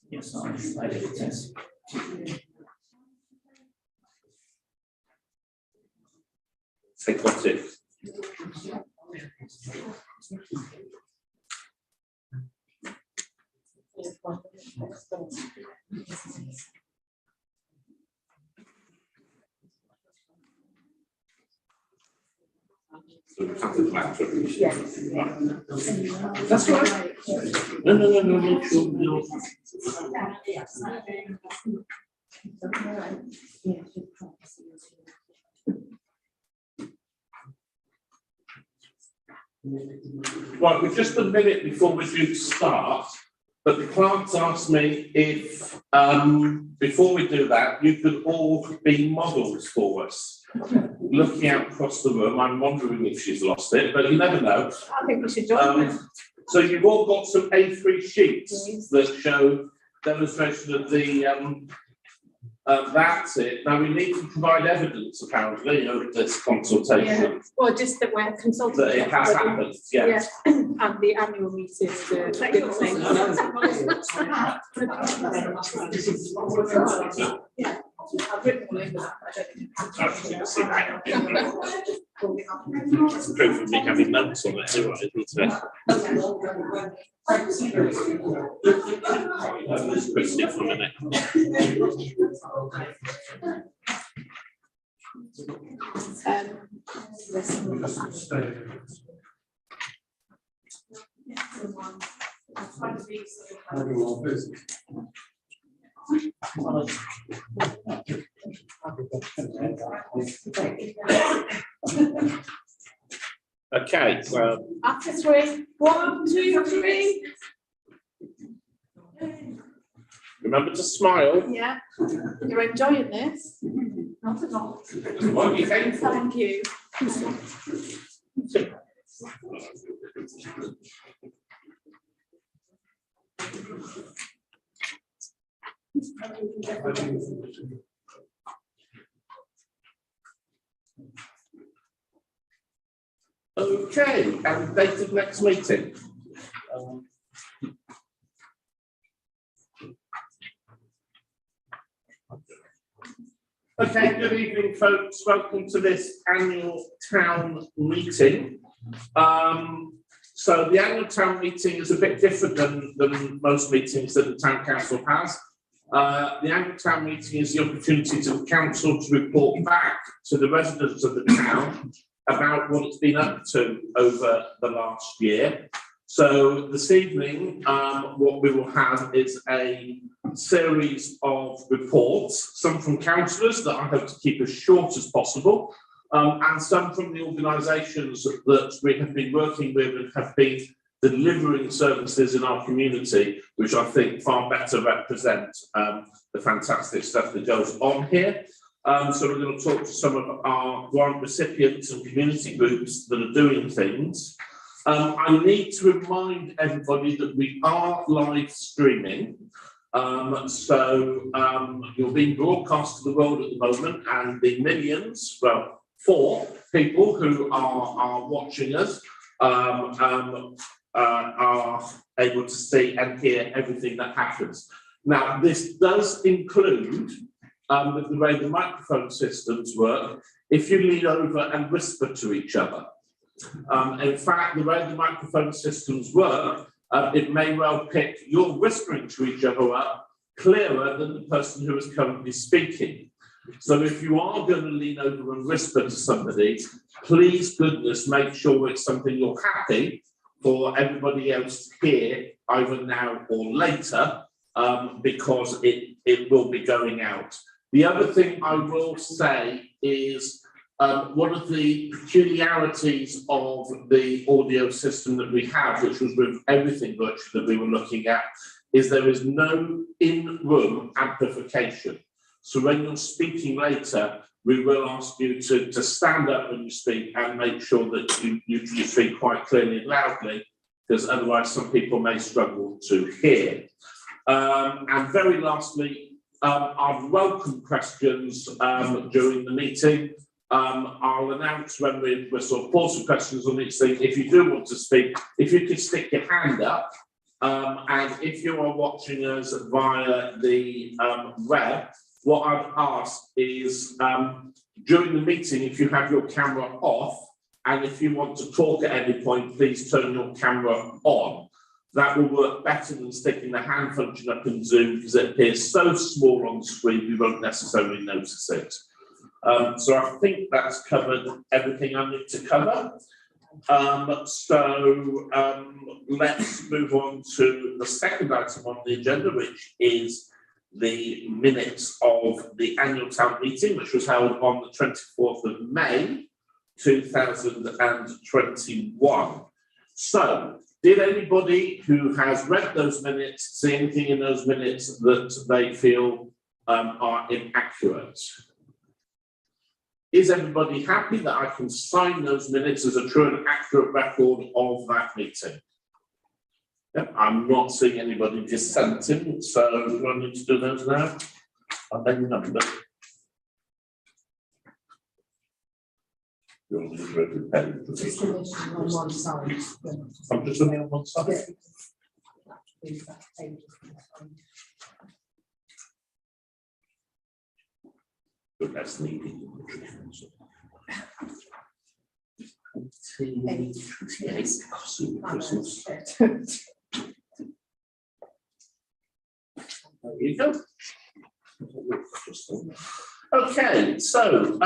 Yes, I did a test. Take what's it? Yeah. That's right. No, sure. Right, we're just a minute before we're due to start, but the clerk's asked me if, before we do that, you could all be models for us. Looking out across the room, I'm wondering if she's lost it, but you never know. I think we should join. So you've all got some A3 sheets that show demonstration of the, that's it. Now we need to provide evidence apparently of this consultation. Yeah. Or just that we're consulting. That it has happened, yes. Yeah. And the annual meeting, the yeah. I've written all over that. I don't think It's proof of me having notes on it, anyway, isn't it? Let's proceed for a minute. Okay, so after 3, 1, 2, 3. remember to smile. Yeah, you're enjoying this. Not at all. What you came for? Thank you. Okay, and date of next meeting. Okay, good evening, folks. Welcome to this annual town meeting. So the annual town meeting is a bit different than most meetings that the town council has. The annual town meeting is the opportunity to the council to report back to the residents of the town about what it's been up to over the last year. So this evening, what we will have is a series of reports, some from councillors that I hope to keep as short as possible, and some from the organisations that we have been working with and have been delivering services in our community, which I think far better represent the fantastic stuff that goes on here. So we're going to talk to some of our grant recipients and community groups that are doing things. I need to remind everybody that we are live streaming. You're being broadcast to the world at the moment, and the millions, well, 4 people who are watching us are able to see and hear everything that happens. Now, this does include, with the way the microphone systems work, if you lean over and whisper to each other. In fact, the way the microphone systems work, it may well pick your whispering to each other up clearer than the person who is currently speaking. So if you are going to lean over and whisper to somebody, please goodness make sure it's something you're happy for everybody else to hear either now or later, because it will be going out. The other thing I will say is one of the peculiarities of the audio system that we have, which was with everything virtual that we were looking at, is there is no in-room amplification. So when you're speaking later, we will ask you to stand up when you speak and make sure that you speak quite clearly and loudly, because otherwise some people may struggle to hear. And very lastly, I've welcomed questions during the meeting. I'll announce when we're sort of pausing questions on each thing. If you do want to speak, if you could stick your hand up, And if you are watching us via the web, what I'd ask is during the meeting, if you have your camera off, and if you want to talk at any point, please turn your camera on. That will work better than sticking the hand function up in Zoom because it appears so small on the screen, we won't necessarily notice it. So I think that's covered everything I need to cover. Let's move on to the second item on the agenda, which is the minutes of the annual town meeting, which was held on the 24th of May, 2021. So, did anybody who has read those minutes see anything in those minutes that they feel are inaccurate? Is everybody happy that I can sign those minutes as a true and accurate record of that meeting? Yep, I'm not seeing anybody dissenting, so do I need to do those now? I'll then number. You're on the pen. Just on one side. I'm just looking on one side. But that's needed. Christmas. There you go. Okay, so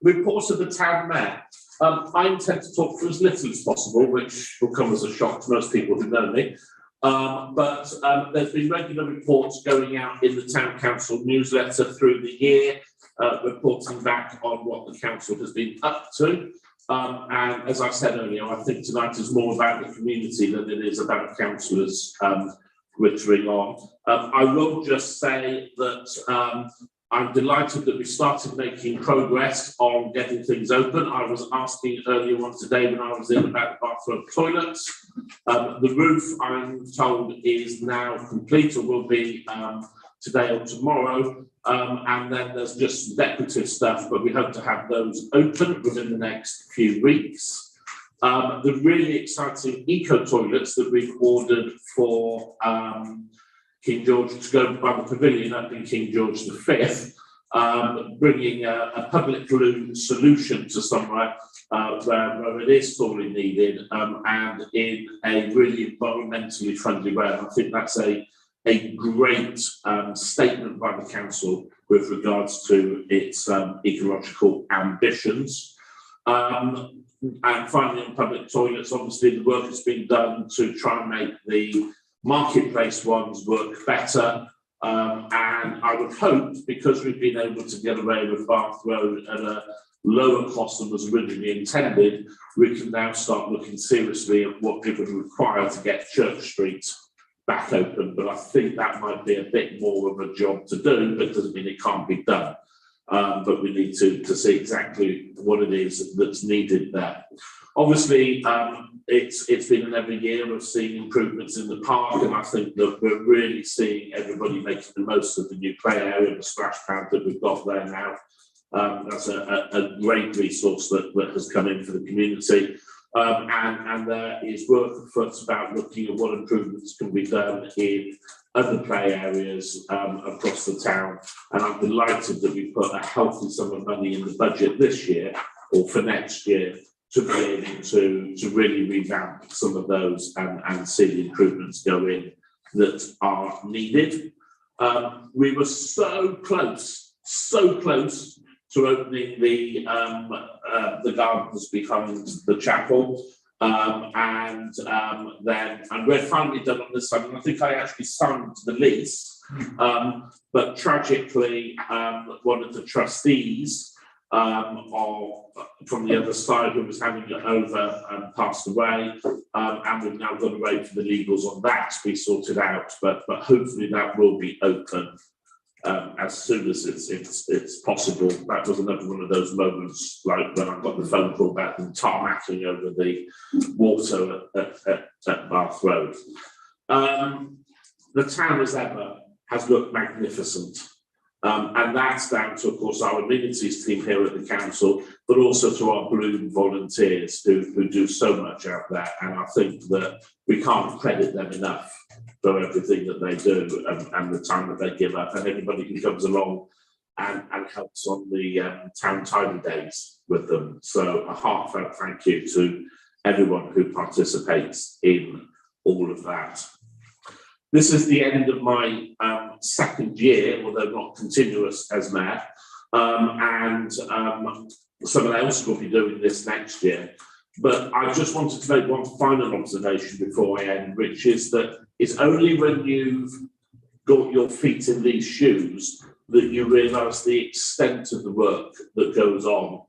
reports of the town mayor. I intend to talk for as little as possible, which will come as a shock to most people who know me. But there's been regular reports going out in the town council newsletter through the year, reporting back on what the council has been up to. And as I said earlier, I think tonight is more about the community than it is about councillors wittering on. I will just say that I'm delighted that we started making progress on getting things open. I was asking earlier on today when I was in about the bathroom toilets. The roof, I'm told, is now complete or will be today or tomorrow. And then there's just some decorative stuff, but we hope to have those open within the next few weeks. The really exciting eco toilets that we've ordered for King George to go by the pavilion up in King George V, bringing a public loo solution to somewhere where it is sorely needed and in a really environmentally friendly way. And I think that's a great statement by the council with regards to its ecological ambitions. And finally, on public toilets, obviously the work has been done to try and make the marketplace ones work better. And I would hope, because we've been able to get away with Bath Road at a lower cost than was originally intended, we can now start looking seriously at what people require to get Church Street back open. But I think that might be a bit more of a job to do, but it doesn't mean it can't be done. But we need to see exactly what it is that's needed there. Obviously, it's been an every year of seeing improvements in the park, and I think that we're really seeing everybody making the most of the new play area, the splash pad that we've got there now. That's a great resource that has come in for the community. And there is work afoot about looking at what improvements can be done in other play areas across the town. And I'm delighted that we put a healthy sum of money in the budget this year or for next year to be able to really revamp some of those and see the improvements go in that are needed. We were so close to opening the gardens behind the chapel. Then we're finally done on this side, and I think I actually signed the lease. But tragically, one of the trustees from the other side who was handing it over passed away, and we've now got to wait for the legals on that to be sorted out. But hopefully that will be open as soon as it's possible. That was another one of those moments, like when I got the phone call about them tarmacking over the water at Bath Road. The town, as ever, has looked magnificent. And that's down to, of course, our amenities team here at the council, but also to our Bloom volunteers who do so much out there. And I think that we can't credit them enough for everything that they do and the time that they give up. And anybody who comes along and helps on the town tidy days with them. So a heartfelt thank you to everyone who participates in all of that. This is the end of my second year, although not continuous as mayor, and someone else will be doing this next year. But I just wanted to make one final observation before I end, which is that it's only when you've got your feet in these shoes that you realise the extent of the work that goes on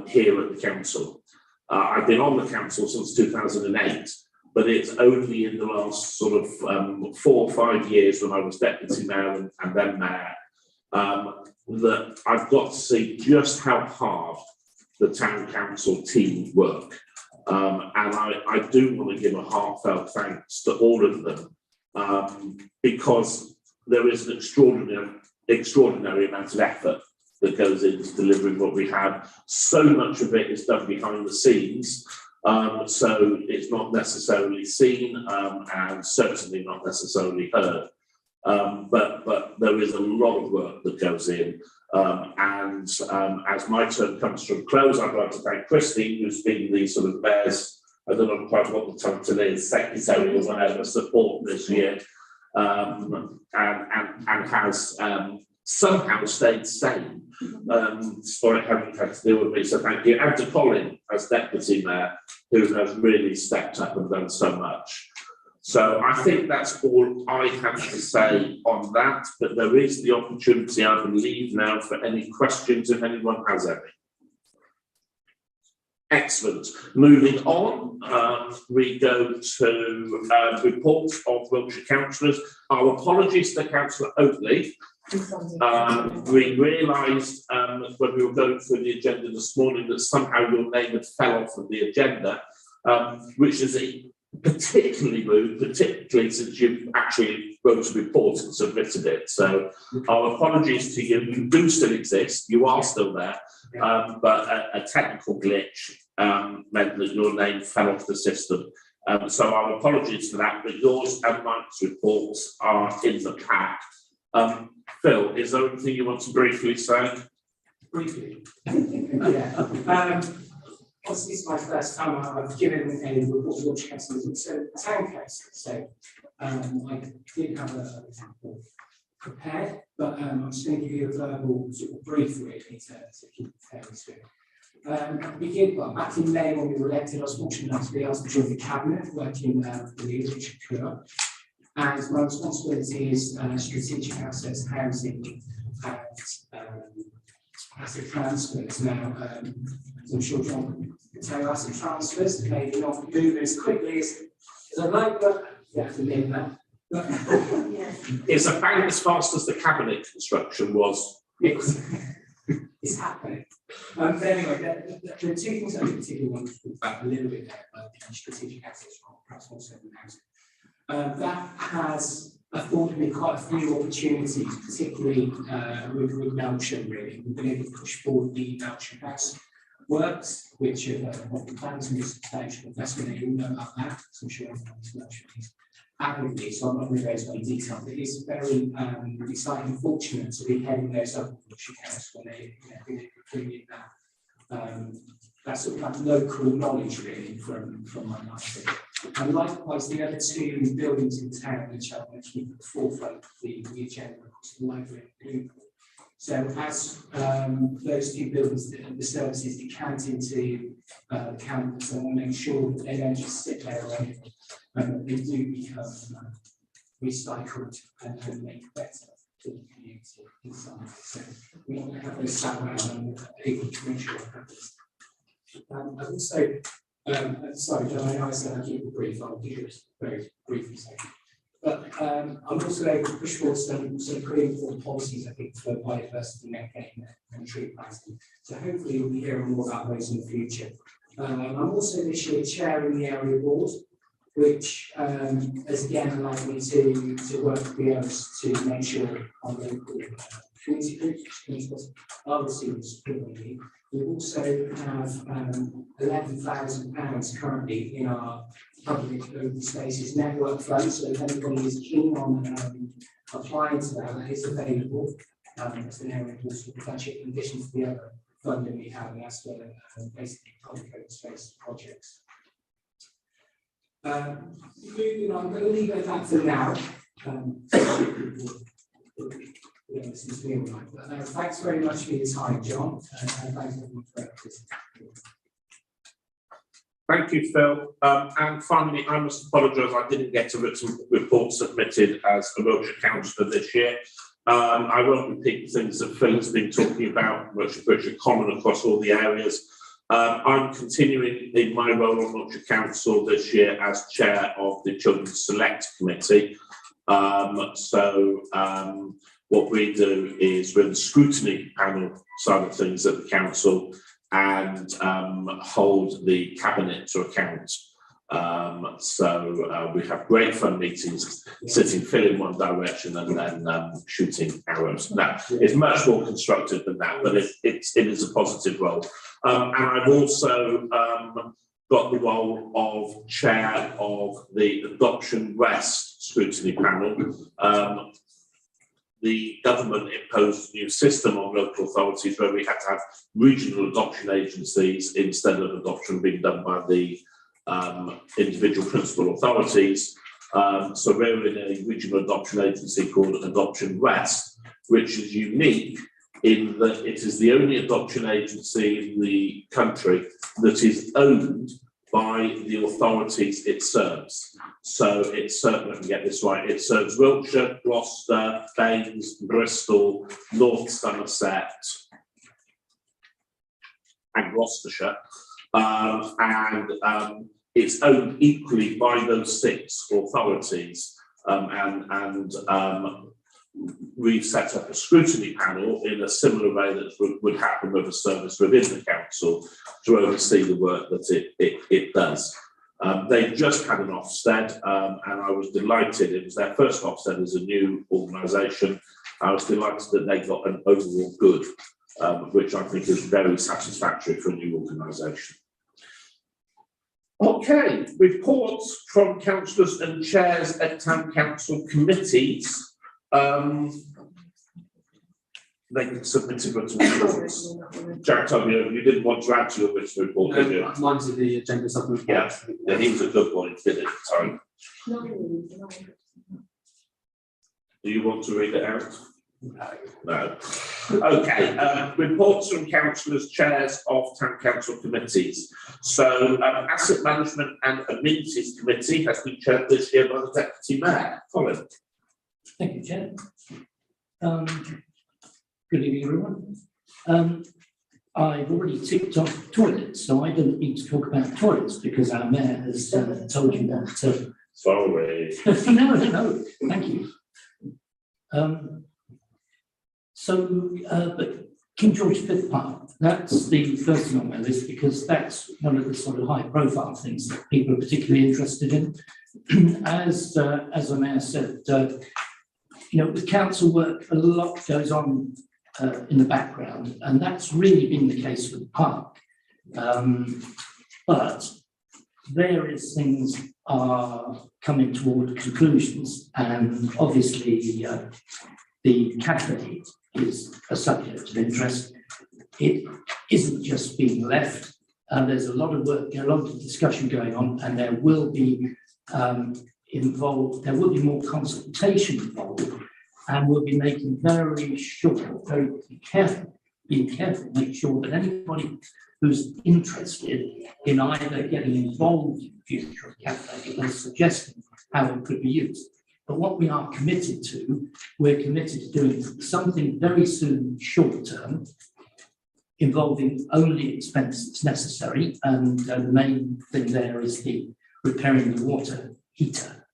here at the council. I've been on the council since 2008. But it's only in the last sort of 4 or 5 years when I was deputy mayor and then mayor that I've got to see just how hard the town council team work. And I do want to give a heartfelt thanks to all of them because there is an extraordinary amount of effort that goes into delivering what we have. So much of it is done behind the scenes. So it's not necessarily seen and certainly not necessarily heard. But there is a lot of work that goes in. And as my term comes to a close, I'd like to thank Christine, who's been the sort of mayor's, I don't know quite what the title is, secretary or whatever, support this year, and has somehow stayed sane despite having had to deal with me. So thank you. And to Colin as deputy mayor, who has really stepped up and done so much. So I think that's all I have to say on that, but there is the opportunity, I believe, now for any questions if anyone has any. Excellent. Moving on, we go to reports of Wiltshire councillors. Our apologies to Councillor Oakley. We realised when we were going through the agenda this morning that somehow your name had fell off of the agenda, which is particularly rude, particularly since you actually wrote a report and submitted it. So our apologies to you. You do still exist. You are still there, but a technical glitch meant that your name fell off the system. So our apologies for that, but yours and Mike's reports are in the pack. Phil, is there anything you want to briefly say? Briefly. Yeah. Obviously, it's my first time I've given a report to Wiltshire Council. It's a town case, so I did have a example prepared, but I'm just going to give you a verbal sort of brief really to keep it fairly swift. Back in May when we were elected, I was fortunate enough to be asked to join the cabinet, working for the Richard Kerr. And my responsibility is strategic assets, housing, and asset transfers. Now, as I'm sure John can tell you, asset transfers maybe not move as quickly as I'd like, but you have to live that. It's about as fast as the cabinet construction was. It's happening. But anyway, there are two things I particularly want to talk about a little bit there, the strategic assets, perhaps also in housing. That has afforded me quite a few opportunities, particularly with Melksham, really. We've been able to push forward the Melksham House works, which have plans and substantial investment. You all know about that, so I'm sure everyone's Melksham is actively, so I'm not going to go into any detail, but it's very exciting and fortunate to be heading those up in Wiltshire Council when they've been bringing that sort of like local knowledge really from my life. And likewise, the other two buildings in town which I want to keep at the forefront of the agenda, of course, the library and Bloomfield. So as those two buildings, the services decant into the campus, I want to make sure that they don't just sit there alone, they do become recycled and make better for the community inside. So we want to have those sat around and able to make sure that happens. I've also, sorry, John, I said I'd keep it brief, I'll give it very briefly. But I'm also able to push forward some pretty important policies, I think, for biodiversity maintaining and tree planting. So hopefully you'll be hearing more about those in the future. I'm also this year chairing the area board, which has again allowed me to work with the others to make sure our local community groups are receiving support. We also have £11,000 currently in our public open spaces network fund. So if anybody is keen on applying to that, that is available. It's an area of the budget in addition to the other funding we have, and that's for basically public open space projects. Moving on, I'm going to leave it at that for now. This is all right. But, thanks very much for your time, John, and thanks everyone for participating. Thank you, Phil. And finally, I must apologise, I didn't get a written report submitted as a Wiltshire councillor this year. I won't repeat things that Phil has been talking about, which are common across all the areas. I'm continuing in my role on Wiltshire Council this year as chair of the Children's Select Committee. What we do is we're the scrutiny panel side of things at the council and hold the cabinet to account. We have great fun meetings, sitting Phil in one direction and then shooting arrows. Now, it's much more constructive than that, but it is a positive role. And I've also got the role of chair of the Adoption West scrutiny panel. The government imposed a new system on local authorities where we had to have regional adoption agencies instead of adoption being done by the individual principal authorities. So we're in a regional adoption agency called Adoption West, which is unique in that it is the only adoption agency in the country that is owned by the authorities it serves. So it serves, let me get this right, it serves Wiltshire, Gloucester, Baines, Bristol, North Somerset and Gloucestershire. It's owned equally by those 6 authorities. We've set up a scrutiny panel in a similar way that would happen with a service within the council to oversee the work that it does. They just had an Ofsted, and I was delighted. It was their first Ofsted as a new organisation. I was delighted that they got an overall good, which I think is very satisfactory for a new organisation. Okay, reports from councillors and chairs at town council committees. They can submit a written report. Jack told me you didn't want to add to your written report, did you? Mine's in the agenda supplement. Yeah, he was a good one, he did it at the time. Do you want to read it out? No. Okay, reports from councillors, chairs of town council committees. So, Asset Management and Amenities Committee has been chaired this year by the Deputy Mayor, Colin. Thank you, Chair. Good evening, everyone. I've already ticked off toilets, so I don't need to talk about toilets because our mayor has told you that. Sorry. No, thank you. But King George V Park, that's the first thing on my list because that's one of the sort of high-profile things that people are particularly interested in. As the mayor said, with council work, a lot goes on in the background, and that's really been the case with the park. But various things are coming toward conclusions, and obviously the cafe is a subject of interest. It isn't just being left. There's a lot of work, a lot of discussion going on, and there will be more consultation involved, and we'll be making very careful, make sure that anybody who's interested in either getting involved in the future of cafe or suggesting how it could be used. But what we are committed to, we're committed to doing something very soon, short term, involving only expenses necessary, and the main thing there is the repairing the water heater,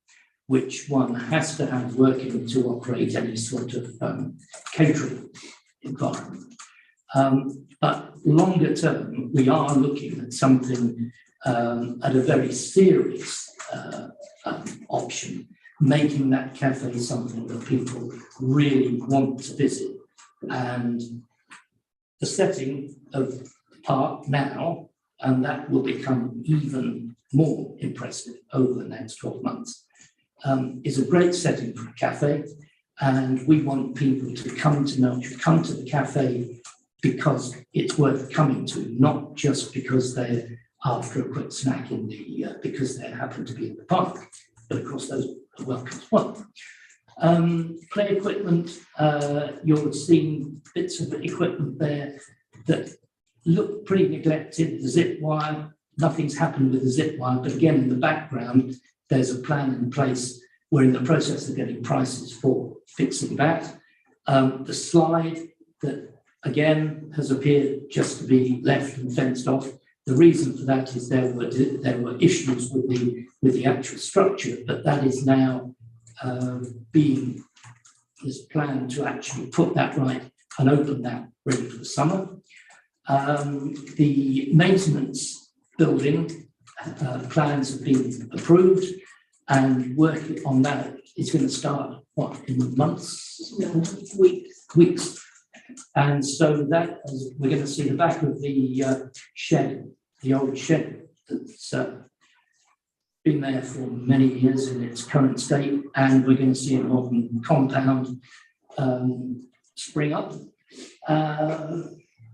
which one has to have working to operate any sort of catering environment. But longer term, we are looking at something at a very serious option, making that cafe something that people really want to visit and the setting of the park now, and that will become even more impressive over the next 12 months, is a great setting for a cafe. And we want people to come to the cafe because it's worth coming to, not just because they're after a quick snack because they happen to be in the park. But of course, those are welcome as well. Play equipment, you'll have seen bits of equipment there that look pretty neglected. The zip wire, nothing's happened with the zip wire, but again, in the background, there's a plan in place. We're in the process of getting prices for fixing that. The slide that again has appeared just to be left and fenced off. The reason for that is there were issues with the actual structure, but that is now there's a plan to actually put that right and open that ready for the summer. The maintenance building plans have been approved, and work on that is going to start in months, weeks. And so that we're going to see the back of the shed, the old shed that's been there for many years in its current state, and we're going to see a modern compound spring up.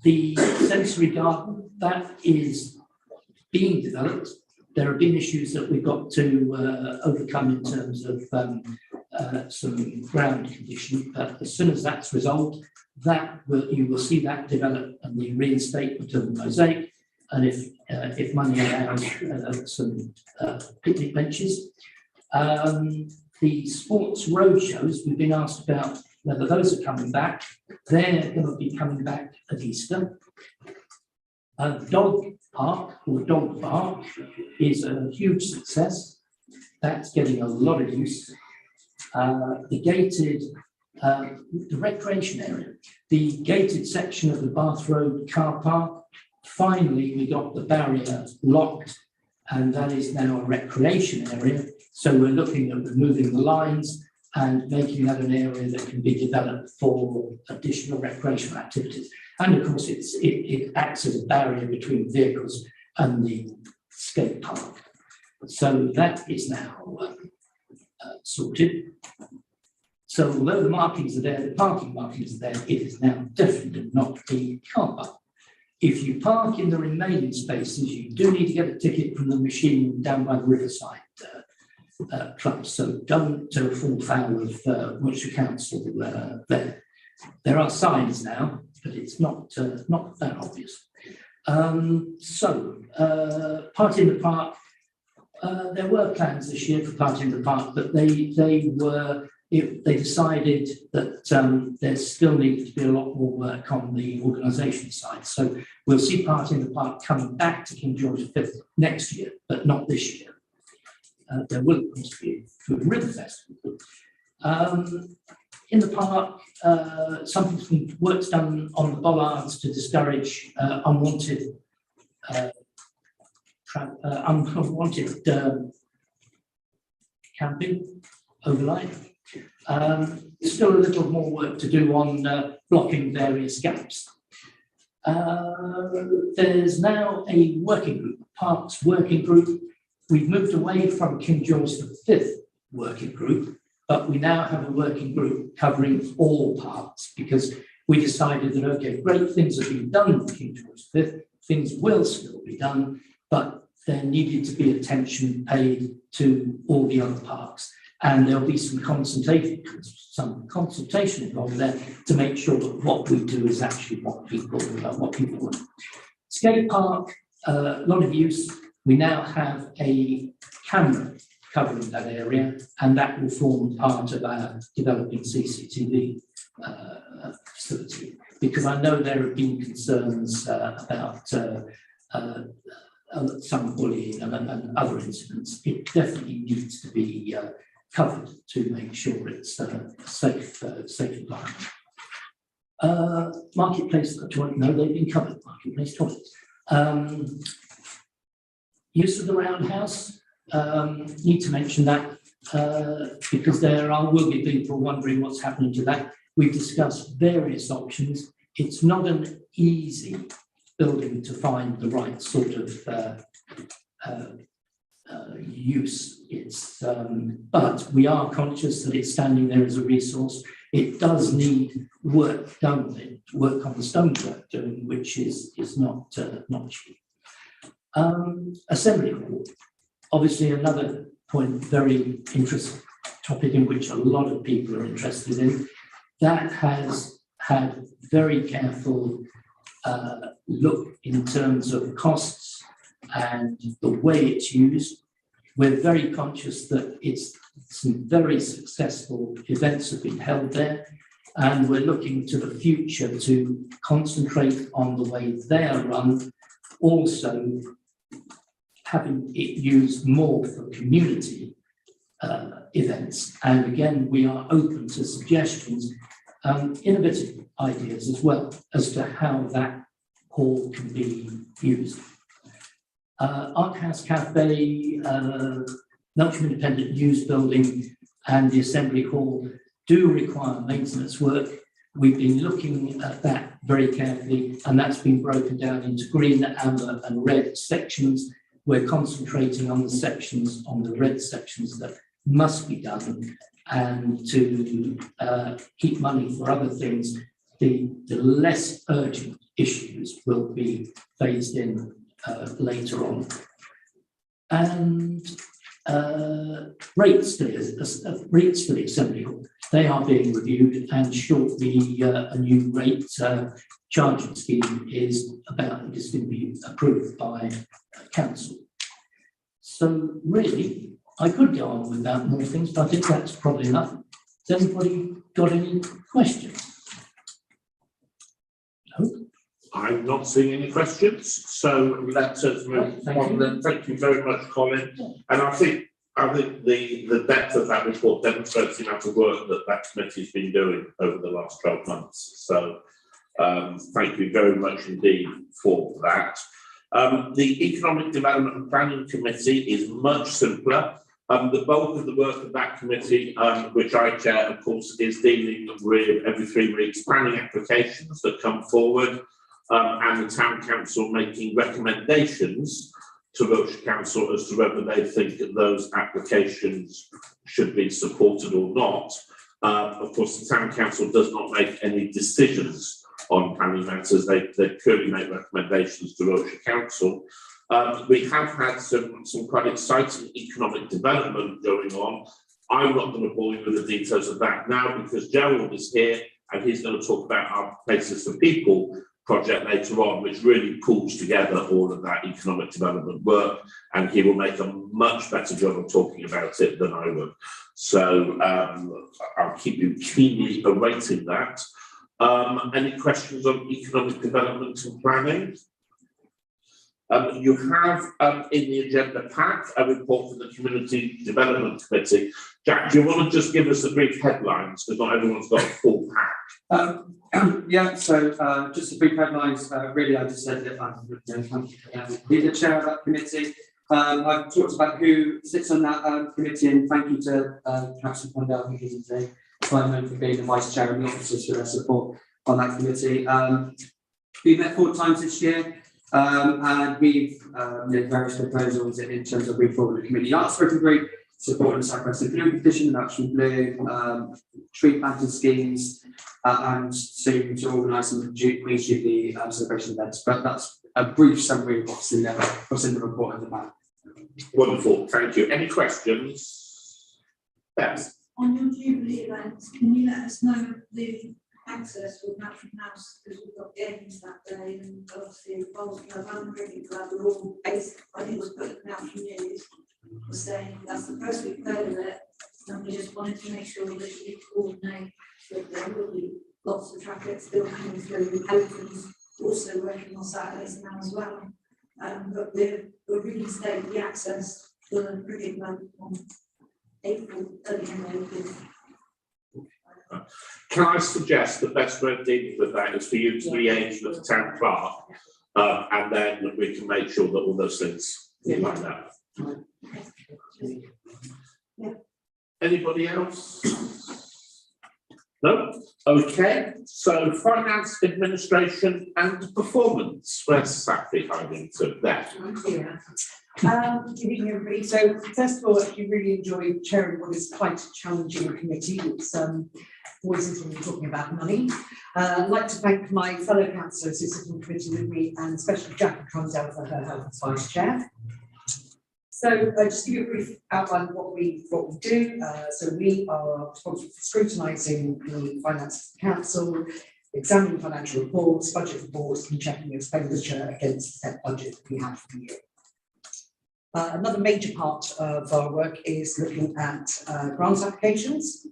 The sensory garden, that is being developed. There have been issues that we've got to overcome in terms of some ground condition, but as soon as that's resolved, you will see that develop, and the reinstatement of the mosaic, and if money allows, some picnic benches. The sports road shows, we've been asked about whether those are coming back. They're going to be coming back at Easter. Dog park, or dog park, is a huge success. That's getting a lot of use. The gated, the recreation area, the gated section of the Bath Road car park, finally we got the barrier locked, and that is now a recreation area. So we're looking at removing the lines and making that an area that can be developed for additional recreational activities. And of course, it acts as a barrier between vehicles and the skate park. So that is now sorted. So although the markings are there, the parking markings are there, it is now definitely not a car park. If you park in the remaining spaces, you do need to get a ticket from the machine down by the Riverside Club. So don't fall foul of Wiltshire Council there. There are signs now, but it's not that obvious. Party in the park. There were plans this year for Party in the Park, but they decided that there still needed to be a lot more work on the organisation side. So we'll see Party in the Park coming back to King George V next year, but not this year. There will, of course, be a Food and River Festival. In the park, work's done on the bollards to discourage unwanted camping overnight. Still a little more work to do on blocking various gaps. There's now a working group, Parks Working Group. We've moved away from King George V working group, but we now have a working group covering all parks, because we decided that, okay, great things have been done for King George V, things will still be done, but there needed to be attention paid to all the other parks. And there'll be some consultation involved there to make sure that what we do is actually what people want. Skate park, a lot of use. We now have a camera covering that area, and that will form part of our developing CCTV facility, because I know there have been concerns about some bullying and other incidents. It definitely needs to be covered to make sure it's a safe environment. Marketplace toilet, no, they've been covered. Marketplace toilets. Use of the roundhouse, need to mention that because there will be people wondering what's happening to that. We've discussed various options. It's not an easy building to find the right sort of use. It's but we are conscious that it's standing there as a resource. It does need work done with it, work on the stonework doing, which is not cheap. Assembly hall, obviously another point, very interesting topic in which a lot of people are interested in. That has had very careful look in terms of costs and the way it's used. We're very conscious that some very successful events have been held there, and we're looking to the future to concentrate on the way they are run, also having it used more for community events. And again, we are open to suggestions, innovative ideas as well, as to how that hall can be used. Art House Cafe, Melksham Independent News Building and the Assembly Hall do require maintenance work. We've been looking at that very carefully, and that's been broken down into green, amber and red sections. We're concentrating on the sections, on the red sections that must be done, and to keep money for other things. The less urgent issues will be phased in later on. And rates for the Assembly Hall, they are being reviewed, and shortly a new rate charging scheme is going to be approved by council. So really, I could go on without more things, but I think that's probably enough. Has anybody got any questions? No? I'm not seeing any questions, so let's move on then. Thank you very much, Colin. And I think the depth of that report demonstrates the amount of work that committee has been doing over the last 12 months. So thank you very much indeed for that. The Economic Development and Planning Committee is much simpler. The bulk of the work of that committee, which I chair, of course, is dealing with every 3 weeks planning applications that come forward, and the Town Council making recommendations to Wiltshire Council as to whether they think that those applications should be supported or not. Of course, the Town Council does not make any decisions on planning matters. They purely make recommendations to Wiltshire Council. We have had some quite exciting economic development going on. I'm not going to bore you with the details of that now, because Gerald is here and he's going to talk about our Places for People project later on, which really pulls together all of that economic development work, and he will make a much better job of talking about it than I would. So I'll keep you keenly awaiting that. Any questions on economic development and planning? You have in the agenda pack a report from the Community Development Committee. Jack, do you want to just give us the brief headlines, because not everyone's got a full pack? Yeah, so just the brief headlines. Really, I just said that I'm the chair of that committee. I've talked about who sits on that committee, and thank you to Councillor Pondell, who is today, Simon, for being the vice chair and the officers for their support on that committee. We've met 4 times this year. And we've made various proposals in terms of moving forward with the community arts working group, supporting the South Western Blue petition, the Action Blue, tree planting schemes, and soon to organise some Green Jubilee celebration events. But that's a brief summary of what's in the report at the back. Wonderful, thank you. Any questions? Yes. On your Jubilee events, can you let us know the access with Natural House, because we've got games that day, and obviously the Bowls Club and the Cricket Club are all based, I think it was put in the National News, was saying that's the first we've heard of it, and we just wanted to make sure that we coordinate that there will be lots of traffic still coming through, Oakland's also working on Saturdays now as well, but we're reinstating the access for the Cricket Club on early in April. Can I suggest the best way of dealing with that is for you to liaise with the town clerk, and then we can make sure that all those things line up. Yeah. Anybody else? No? Okay, so finance, administration and performance. Where's Safi hiding to there? Yeah. Good evening, everybody. So first of all, I really enjoyed chairing what is quite a challenging committee. It's always interesting talking about money. I'd like to thank my fellow councillors who sit on the committee with me, and especially Jackie Crondell for her help as vice chair. So just to give you a brief outline of what we do. So we are responsible for scrutinising the finances of the council, examining financial reports, budget reports, and checking expenditure against the set budget that we have for the year. Another major part of our work is looking at grant applications.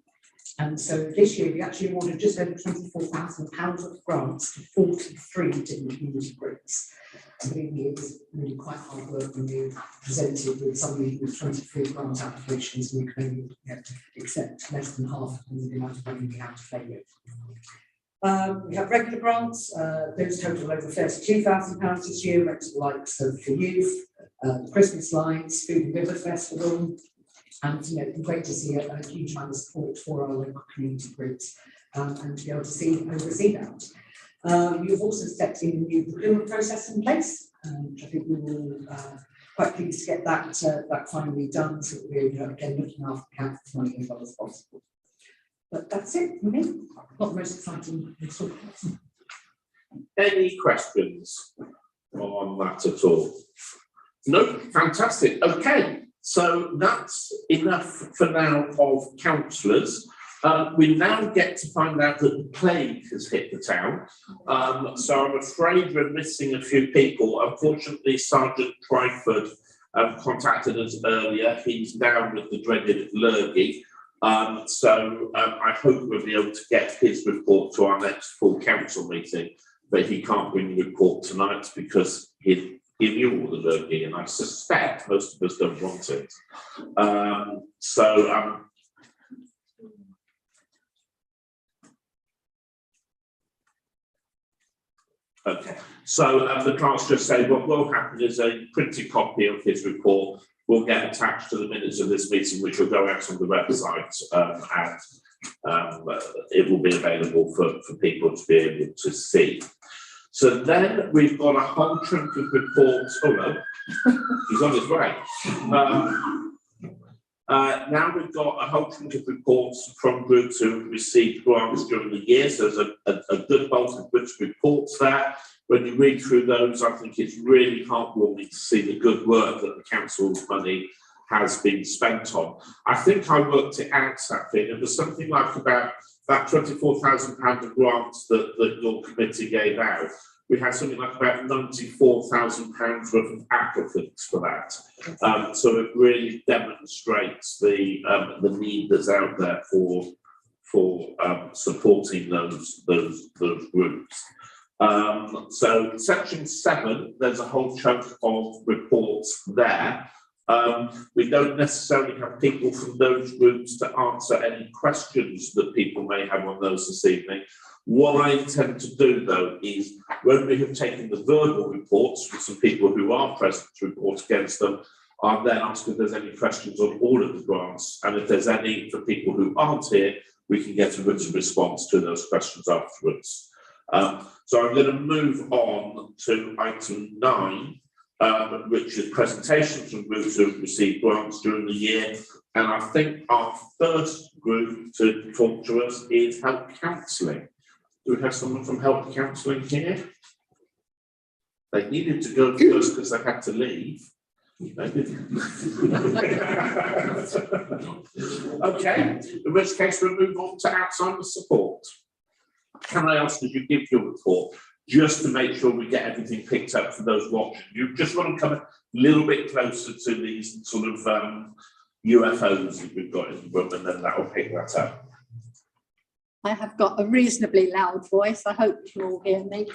And so this year we actually awarded just over £24,000 of grants to 43 different community groups. And believe me, it was really quite hard work when you presented with somebody with 23 grant applications and you can only accept less than half of the amount of money we have to pay you. We have regular grants, those total over £32,000 this year, went to the likes of For Youth, the Christmas Lights, Food and River Festival, and it's great to see a huge amount of support for our local community groups and to be able to oversee that. You've also stepped in a new procurement process in place, which I think we will quite pleased to get that finally done, so that we're again looking after the council's money as well as possible. But that's it for me. Not the most exciting sort of person. Any questions on that at all? No, fantastic. Okay, so that's enough for now of councillors. We now get to find out that the plague has hit the town. So I'm afraid we're missing a few people. Unfortunately, Sergeant Twyford contacted us earlier. He's down with the dreaded lurgy. So I hope we'll be able to get his report to our next full council meeting, but he can't bring the report tonight because he knew all the lurgy, and I suspect most of us don't want it. Okay, so the clerks just say what will happen is a printed copy of his report will get attached to the minutes of this meeting, which will go out on the website, and it will be available for people to be able to see. So then we've got a whole chunk of reports. Oh no, he's on his way. Now we've got a whole chunk of reports from groups who received grants during the year. So there's a good bulk of good reports there. When you read through those, I think it's really heartwarming to see the good work that the council's money has been spent on. I think I worked it out, Safi. It was something like about that £24,000 of grants that your committee gave out. We had something like about £94,000 worth of applicants for that. So it really demonstrates the need that's out there for supporting those groups. So section 7, there's a whole chunk of reports there. We don't necessarily have people from those groups to answer any questions that people may have on those this evening. What I intend to do, though, is when we have taken the verbal reports from some people who are present to report against them, I'll then ask if there's any questions on all of the grants, and if there's any for people who aren't here, we can get a written response to those questions afterwards. So I'm going to move on to item 9, which is presentations from groups who have received grants during the year. And I think our first group to talk to us is Help Counselling. Do we have someone from Help Counselling here? They needed to go first because they had to leave. Okay, in which case we'll move on to Alzheimer's support. Can I ask that you give your report just to make sure we get everything picked up for those watching? You just want to come a little bit closer to these sort of UFOs that we've got in the room, and then that will pick that up. I have got a reasonably loud voice. I hope you all hear me.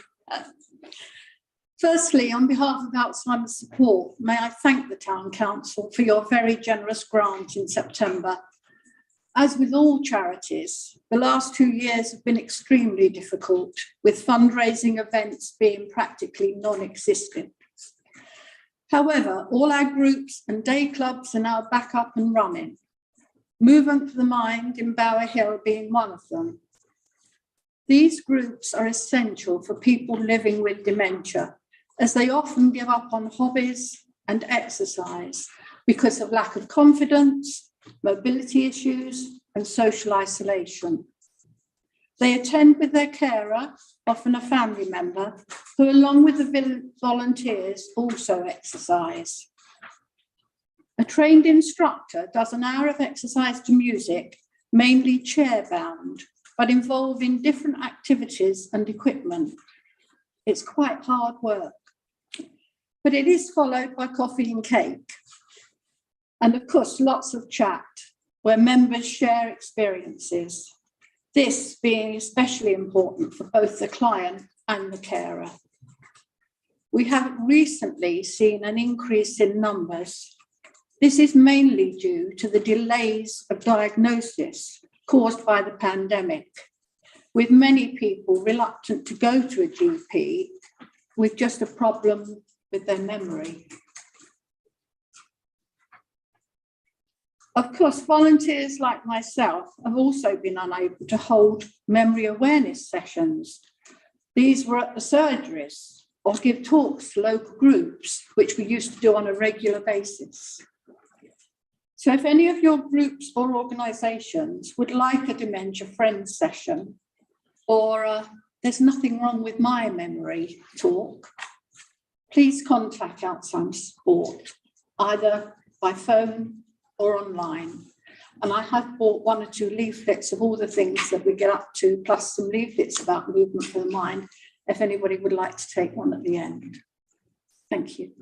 Firstly, on behalf of Alzheimer's Support, may I thank the Town Council for your very generous grant in September. As with all charities, the last 2 years have been extremely difficult, with fundraising events being practically non-existent. However, all our groups and day clubs are now back up and running. Movement for the Mind in Bower Hill being one of them. These groups are essential for people living with dementia, as they often give up on hobbies and exercise because of lack of confidence, mobility issues, and social isolation. They attend with their carer, often a family member, who along with the volunteers also exercise. A trained instructor does an hour of exercise to music, mainly chair-bound, but involving different activities and equipment. It's quite hard work, but it is followed by coffee and cake. And of course, lots of chat where members share experiences. This being especially important for both the client and the carer. We have recently seen an increase in numbers. This is mainly due to the delays of diagnosis caused by the pandemic, with many people reluctant to go to a GP with just a problem with their memory. Of course, volunteers like myself have also been unable to hold memory awareness sessions. These were at the surgeries or give talks to local groups, which we used to do on a regular basis. So if any of your groups or organisations would like a Dementia Friends session, or there's nothing wrong with my memory talk, please contact Alzheimer's Support, either by phone or online. And I have bought 1 or 2 leaflets of all the things that we get up to, plus some leaflets about movement for the mind, if anybody would like to take one at the end. Thank you.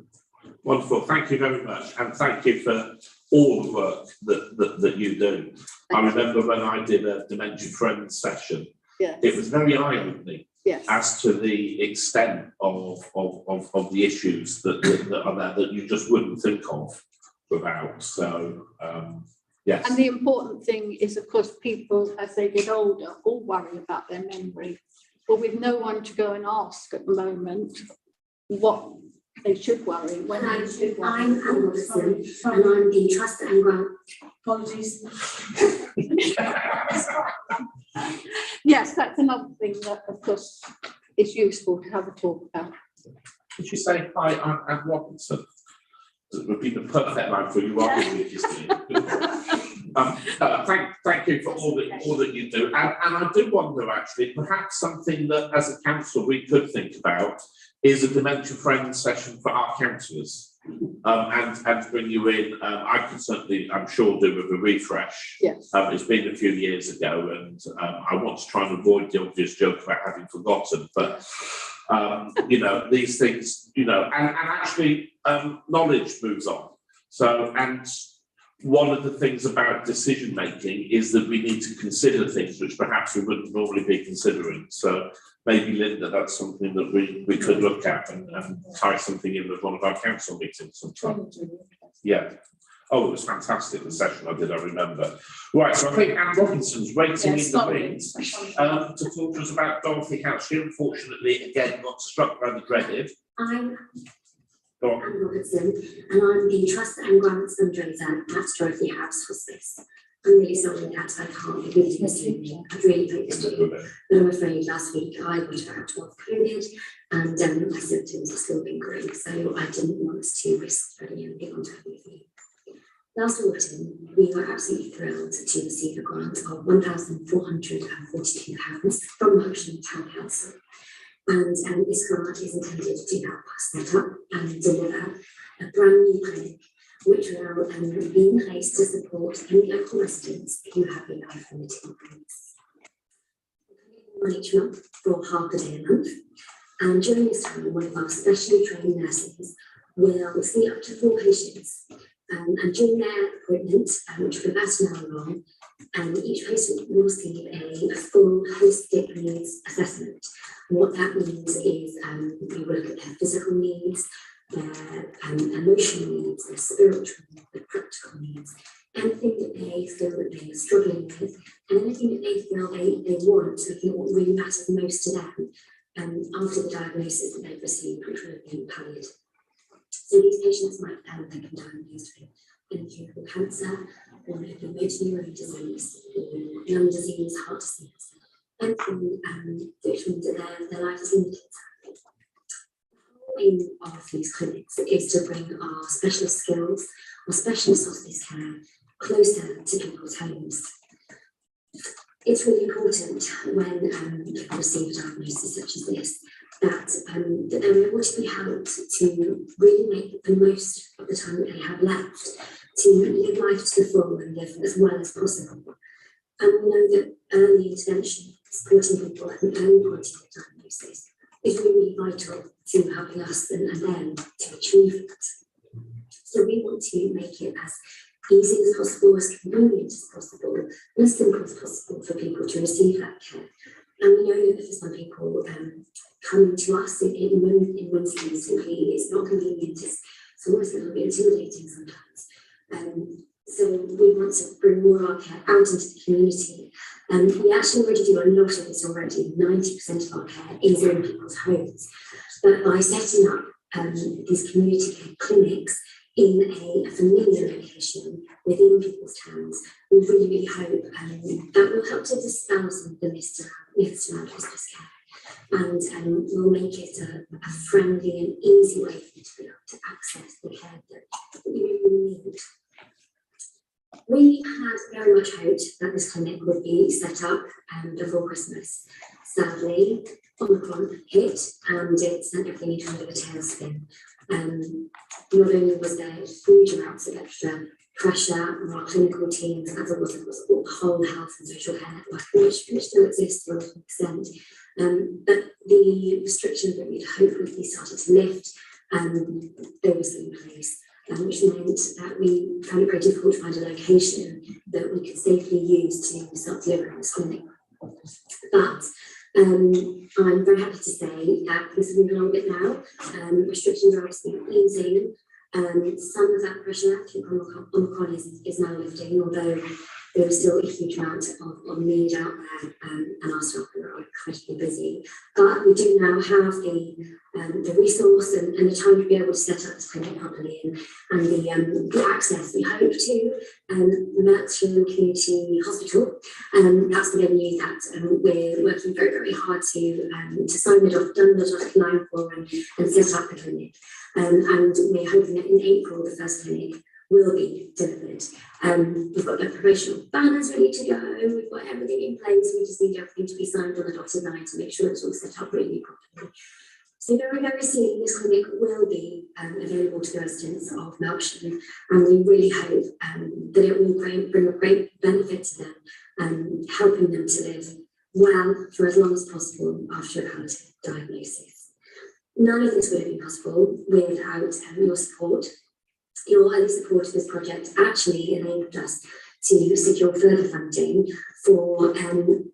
Wonderful, thank you very much, and thank you for all the work that you do. I remember when I did a Dementia Friends session, Yes. it was very eye-opening Yes. as to the extent of the issues that are there that you just wouldn't think of without. So, yes. And the important thing is, of course, people as they get older all worry about their memory, but with no one to go and ask at the moment what they should worry, when they should worry. I'm Anne Robertson, and I'm the Trust and Grant. Apologies. Yes, that's another thing that, of course, is useful to have a talk about. Did you say hi, I'm Anne Robinson? It would be the perfect line for you, obviously. Thank you for all that you do, and I do wonder actually, perhaps something that as a council we could think about is a Dementia Friends session for our councillors, and bring you in. I could certainly, I'm sure, do with a refresh. Yes. It's been a few years ago, and I want to try and avoid the obvious joke about having forgotten, but. You know, these things, you know, and actually knowledge moves on. So, and one of the things about decision making is that we need to consider things which perhaps we wouldn't normally be considering. So maybe, Linda, that's something that we could look at and tie something in with one of our council meetings sometime. Yeah. Oh, it was fantastic, the session I did, I remember. Right, so I think Anne Robinson's waiting in the wings to talk to us about Dorothy House. She unfortunately, again, got struck by the dreaded. I'm Anne Robertson, and I'm the Trust and Grants fundraiser at Dorothy House Hospice. I'm really sorry that I can't be with you this evening. I'd really hoped to, but I'm afraid last week I got out of COVID and my symptoms are still lingering, so I didn't want to risk spreading anything onto everybody. Last autumn, we were absolutely thrilled to receive a grant of £1,442 from the Horsham Town Council. And this grant is intended to help us set up and deliver a brand new clinic, which will be in place to support any local residents who have been life-limiting illness. One each month for half a day a month. And during this time, one of our specially trained nurses will see up to 4 patients. And during their appointment, which will be about an hour long, each patient will receive a full holistic needs assessment. And what that means is we will look at their physical needs, their emotional needs, their spiritual needs, their practical needs, anything that they feel that they are struggling with, and anything that they feel they want, looking at what really matters most to them after the diagnosis that they've received, which will have been palliative. So these patients might have been diagnosed with incurable cancer, or maybe motor neurone disease, or lung disease, heart disease. anything which means that their life is limited. The aim of these clinics is to bring our specialist skills, our specialist hospice care closer to people's homes. It's really important when people receive a diagnosis such as this that they're able to be helped to really make the most of the time that they have left, to live life to the full and live as well as possible. And we know that early intervention, supporting people at an early point of the diagnosis, is really vital to helping us and them to achieve it. So we want to make it as easy as possible, as convenient as possible, and as simple as possible for people to receive that care. And we know that for some people, coming to us in Wednesday simply is not convenient, it's almost a little bit intimidating sometimes. So we want to bring more of our care out into the community. We actually already do a lot of this already. 90% of our care is in people's homes. But by setting up these community care clinics in a familiar location within people's towns, we really hope that will help to dispel some of the myths around hospice care. And we'll make it a friendly and easy way for you to be able to access the care that you really need. We had very much hoped that this clinic would be set up before Christmas. Sadly, Omicron hit and it sent everything into a bit of a tailspin. Not only was there huge amounts of extra pressure on our clinical teams, as it was across the whole health and social care network, which still exists to an extent, but the restrictions that we'd hoped would be started to lift, they were still in place. Which meant that we found it very difficult to find a location that we could safely use to start delivering this clinic. But I'm very happy to say that this is moving along a bit now. Restrictions are obviously easing. Some of that pressure, I think Omicron is now lifting, although there is still a huge amount of need out there, and our staff are incredibly busy. But we do now have the resource and the time to be able to set up this clinic properly, and the access we hope to the Merksham Community Hospital. That's the venue that we're working very, very hard to sign the dotted line for and set up the clinic. And we're hoping that in April the first clinic will be delivered. We've got the operational banners ready to go, we've got everything in place, we just need everything to be signed on the dotted line to make sure it's all set up really properly. So very, very soon this clinic will be available to the residents of Melksham, and we really hope that it will bring a great benefit to them, helping them to live well for as long as possible after a palliative diagnosis. None of this would have been possible without your support. Your early support of this project actually enabled us to secure further funding for 10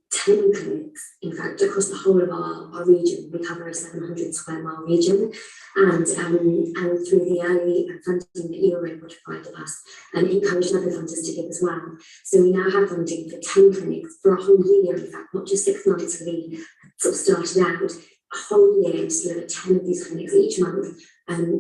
clinics, in fact, across the whole of our region. We cover a 700 square mile region, and through the early funding that you were able to provide us, and encouraged other funders to give as well. So we now have funding for 10 clinics for a whole year, in fact, not just 6 months as we sort of started out, a whole year to deliver 10 of these clinics each month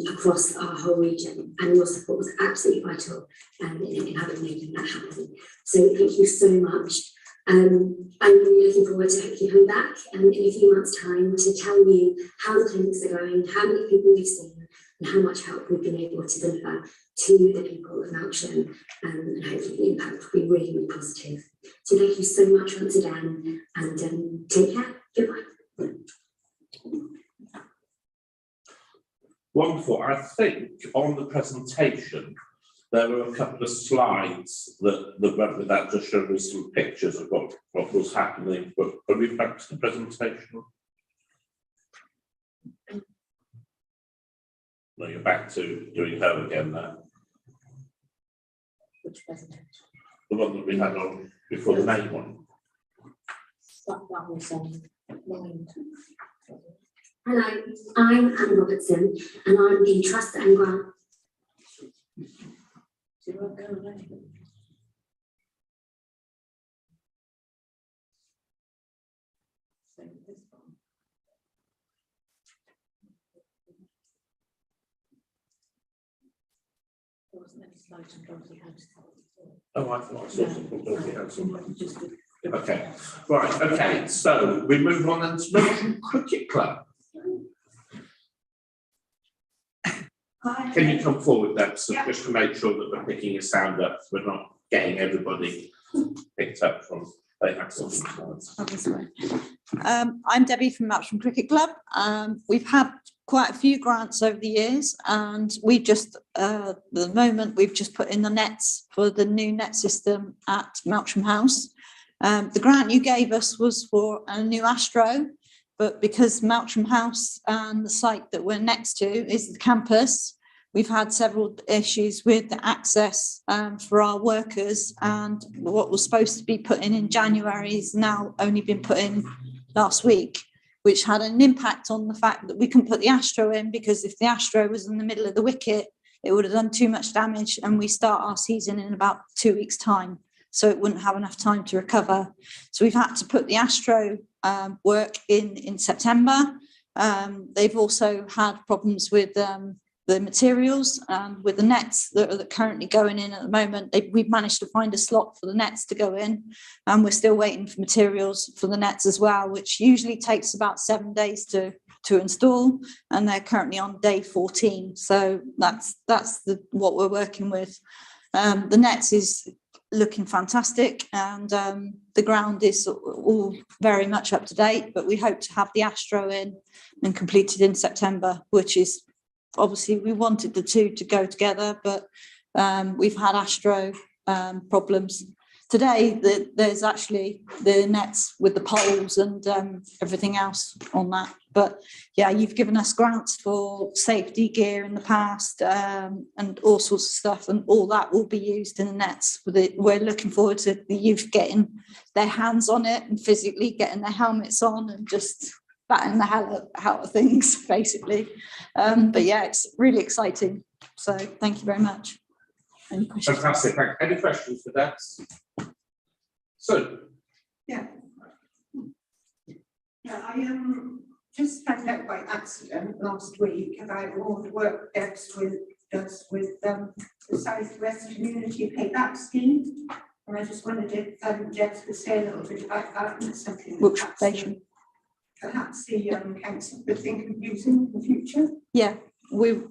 across our whole region, and your support was absolutely vital in having making that happen. So thank you so much. I'm really looking forward to hopefully coming back in a few months' time to tell you how the clinics are going, how many people we've seen, and how much help we've been able to deliver to the people of Melksham, and hopefully the impact will be really, really positive. So thank you so much once again, and take care. Goodbye. Wonderful. I think on the presentation there were a couple of slides that went with that, just showing me some pictures of what was happening. But are we back to the presentation? No, you're back to doing her again now. Which presentation? The one that we had on before the main one. That was mine. Hello, I'm Anne Robertson, and I'm the Trust and Grant. Oh, I thought I saw something. Okay, right, okay, so we move on then to Milton Cricket Club. Hi. Can you come forward then, so Yeah. just to make sure that we're picking your sound up, so we're not getting everybody picked up from. I'm Debbie from Melksham Cricket Club. We've had quite a few grants over the years, and we just, at the moment, we've just put in the nets for the new net system at Melksham House. The grant you gave us was for a new Astro, but because Melksham House and the site that we're next to is the campus, we've had several issues with the access for our workers, and what was supposed to be put in January has now only been put in last week, which had an impact on the fact that we couldn't put the Astro in, because if the Astro was in the middle of the wicket, it would have done too much damage, and we start our season in about 2 weeks' time, so it wouldn't have enough time to recover. So we've had to put the Astro work in September. They've also had problems with the materials and with the nets that are currently going in at the moment. We've managed to find a slot for the nets to go in, and we're still waiting for materials for the nets as well, which usually takes about 7 days to install, and they're currently on day 14. So that's what we're working with. The nets is looking fantastic, and the ground is all very much up to date, but we hope to have the Astro in and completed in September, which is obviously we wanted the two to go together, but we've had Astro problems. Today, there's actually the nets with the poles and everything else on that. But yeah, you've given us grants for safety gear in the past and all sorts of stuff, and all that will be used in the nets. We're looking forward to the youth getting their hands on it and physically getting their helmets on and just batting the hell out of things, basically. But yeah, it's really exciting. So thank you very much. Any questions? Fantastic, thank you. Any questions for that? So. Yeah, I just found out by accident last week about all the work Debs does with the South West Community Payback Scheme. And I just wondered if Debs could say a little bit about that and something that perhaps the council would think of using in the future. Yeah,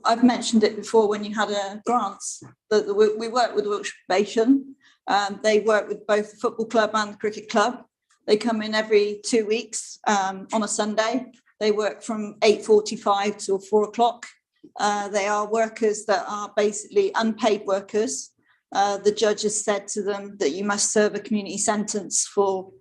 I've mentioned it before when you had a grants that we work with Wiltshire Probation. They work with both the football club and the cricket club. They come in every 2 weeks on a Sunday. They work from 8:45 till 4 o'clock. They are workers that are basically unpaid workers. The judge has said to them that you must serve a community sentence for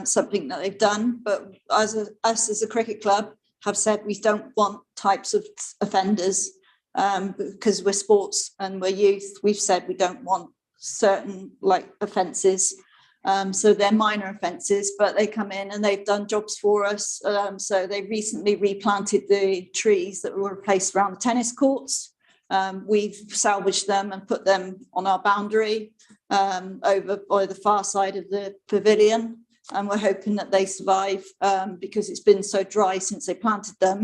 something that they've done. But us as a cricket club have said we don't want types of offenders because we're sports and we're youth. We've said we don't want certain offences. So they're minor offences, but they come in and they've done jobs for us. So they recently replanted the trees that were placed around the tennis courts. We've salvaged them and put them on our boundary over by the far side of the pavilion. And we're hoping that they survive because it's been so dry since they planted them.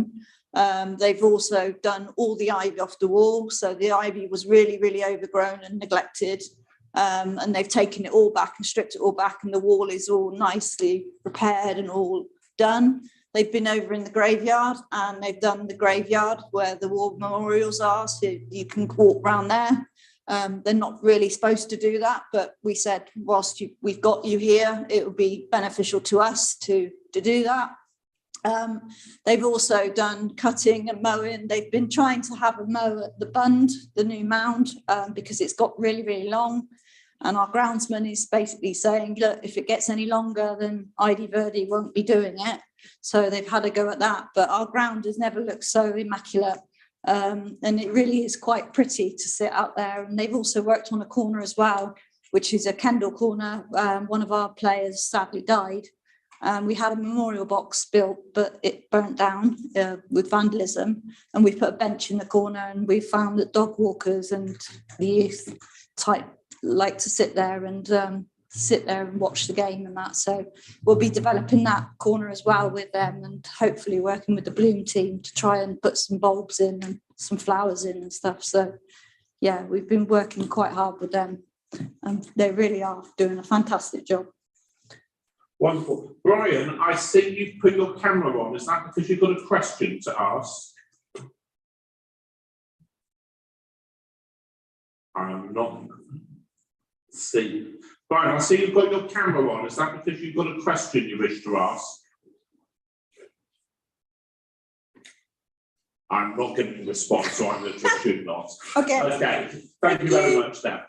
They've also done all the ivy off the wall. So the ivy was really, really overgrown and neglected. And they've taken it all back and stripped it all back, and the wall is all nicely repaired and all done. They've been over in the graveyard and they've done the graveyard where the war memorials are, so you can walk around there. They're not really supposed to do that, but we said whilst we've got you here, it would be beneficial to us to do that. They've also done cutting and mowing. They've been trying to have a mow at the Bund, the new mound, because it's got really, really long. And our groundsman is basically saying, look, if it gets any longer, then ID Verdi won't be doing it. So they've had a go at that. But our ground has never looked so immaculate. And it really is quite pretty to sit out there. And they've also worked on a corner as well, which is a Kendall corner. One of our players sadly died. We had a memorial box built, but it burnt down with vandalism. And we put a bench in the corner, and we found that dog walkers and the youth type like to sit there and watch the game and that. So we'll be developing that corner as well with them, and hopefully working with the Bloom team to try and put some bulbs in and some flowers in and stuff. So yeah, we've been working quite hard with them, and they really are doing a fantastic job. Wonderful. Brian, I see you've put your camera on. Is that because you've got a question to ask? I'm not. See. Brian, I see you've got your camera on. Is that because you've got a question you wish to ask? I'm not getting a response, so I'm going to assume not. Okay. Okay, thank you very much, Dan.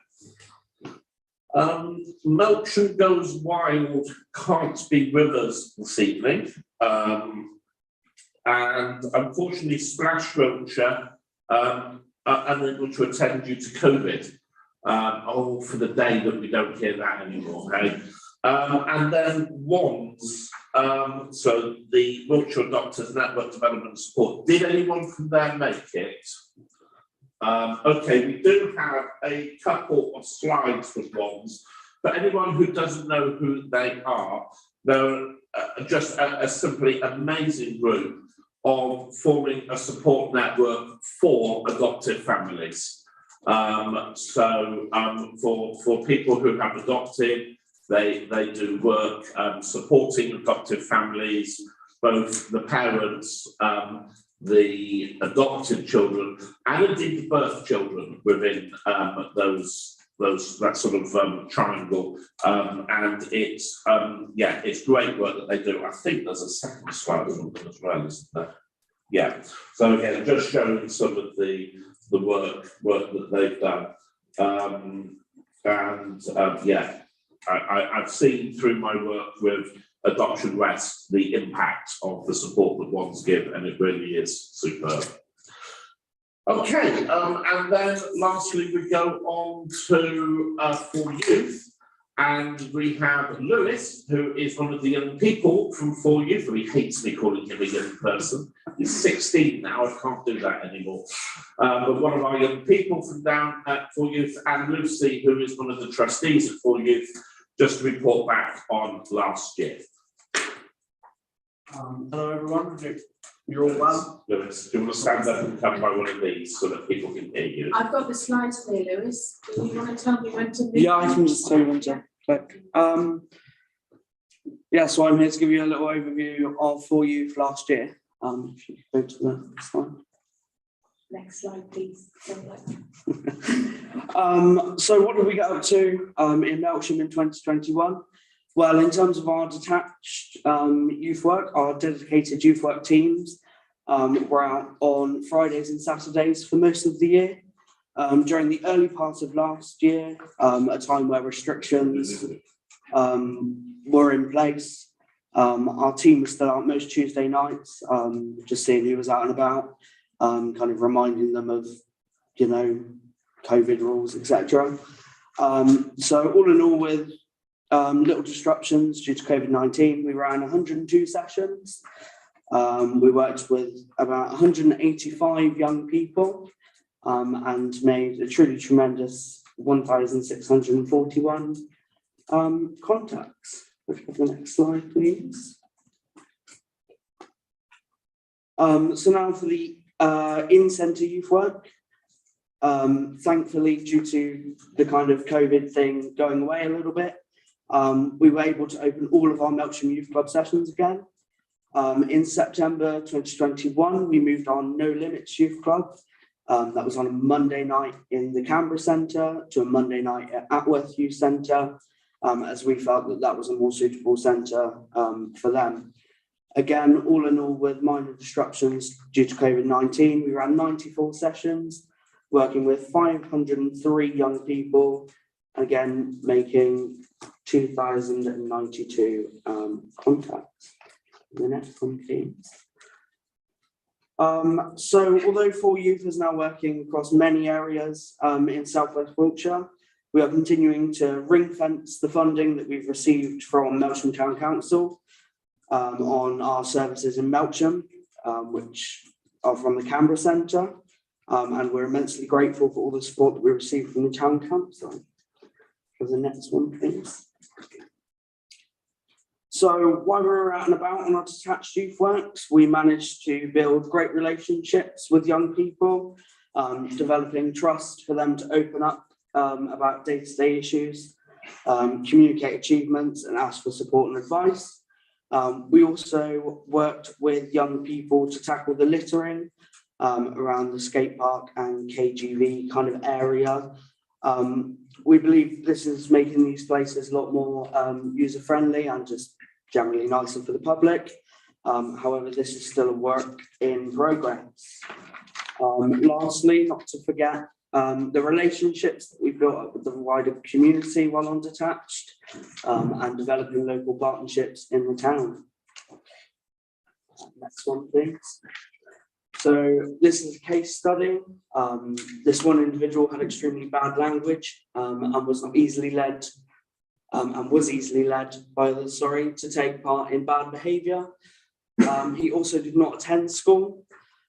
Melksham Goes Wild can't be with us this evening. And unfortunately, Splash Wiltshire are unable to attend due to COVID. For the day that we don't hear that anymore, hey? And then Wands, so the Wiltshire Doctors Network Development Support. Did anyone from there make it? Okay, we do have a couple of slides with Wands, but anyone who doesn't know who they are, they're just a simply amazing group of forming a support network for adoptive families. For people who have adopted, they do work supporting adoptive families, both the parents, the adopted children, and indeed the birth children within that sort of triangle. And it's great work that they do. I think there's a second slide on them as well, isn't there? Yeah. So again, just showing some of the work that they've done. I've seen through my work with Adoption West the impact of the support that Wands give, and it really is superb. Okay, and then lastly we go on to For Youth, and we have Lewis, who is one of the young people from For Youth. He hates me calling him a young person. He's 16 now, I can't do that anymore. But one of our young people from down at For Youth, and Lucy, who is one of the trustees at For Youth, just to report back on last year. Hello everyone, you're all well. Lewis, do you want to stand up and come by one of these so that people can hear you? I've got the slides here, Lewis. Do you want to tell me when to move? Yeah, I can just tell you when to click. So I'm here to give you a little overview of For Youth last year. If you go to the next slide. Next slide, please. So what did we get up to in Melksham in 2021? Well, in terms of our detached youth work, our dedicated youth work teams were out on Fridays and Saturdays for most of the year. During the early part of last year, a time where restrictions were in place, our team was still out most Tuesday nights, just seeing who was out and about, kind of reminding them of, COVID rules, etc. So all in all, with little disruptions due to COVID-19, we ran 102 sessions. We worked with about 185 young people and made a truly tremendous 1,641 contacts. Let's go to the next slide, please. So now for the in-centre youth work. Thankfully, due to the kind of COVID thing going away a little bit, we were able to open all of our Melksham Youth Club sessions again. In September 2021, we moved on No Limits Youth Club. That was on a Monday night in the Canberra Centre to a Monday night at Atworth Youth Centre, as we felt that that was a more suitable centre for them. Again, all in all, with minor disruptions due to COVID-19, we ran 94 sessions, working with 503 young people, again, making 2,092 contacts. The next one, please. So although For Youth is now working across many areas in South West Wiltshire, we are continuing to ring fence the funding that we've received from Melksham Town Council on our services in Melksham, which are from the Canberra Centre, and we're immensely grateful for all the support that we received from the Town Council. For the next one, please. So while we were out and about on our detached youth works, we managed to build great relationships with young people, developing trust for them to open up about day-to-day issues, communicate achievements and ask for support and advice. We also worked with young people to tackle the littering around the skate park and KGV kind of area. We believe this is making these places a lot more user-friendly and just generally nicer for the public. However, this is still a work in progress. Lastly, not to forget, the relationships that we built up with the wider community while on Detached, and developing local partnerships in the town. Next one, please. So this is a case study. This one individual had extremely bad language and was not easily led, and was easily led by others, to take part in bad behaviour. He also did not attend school.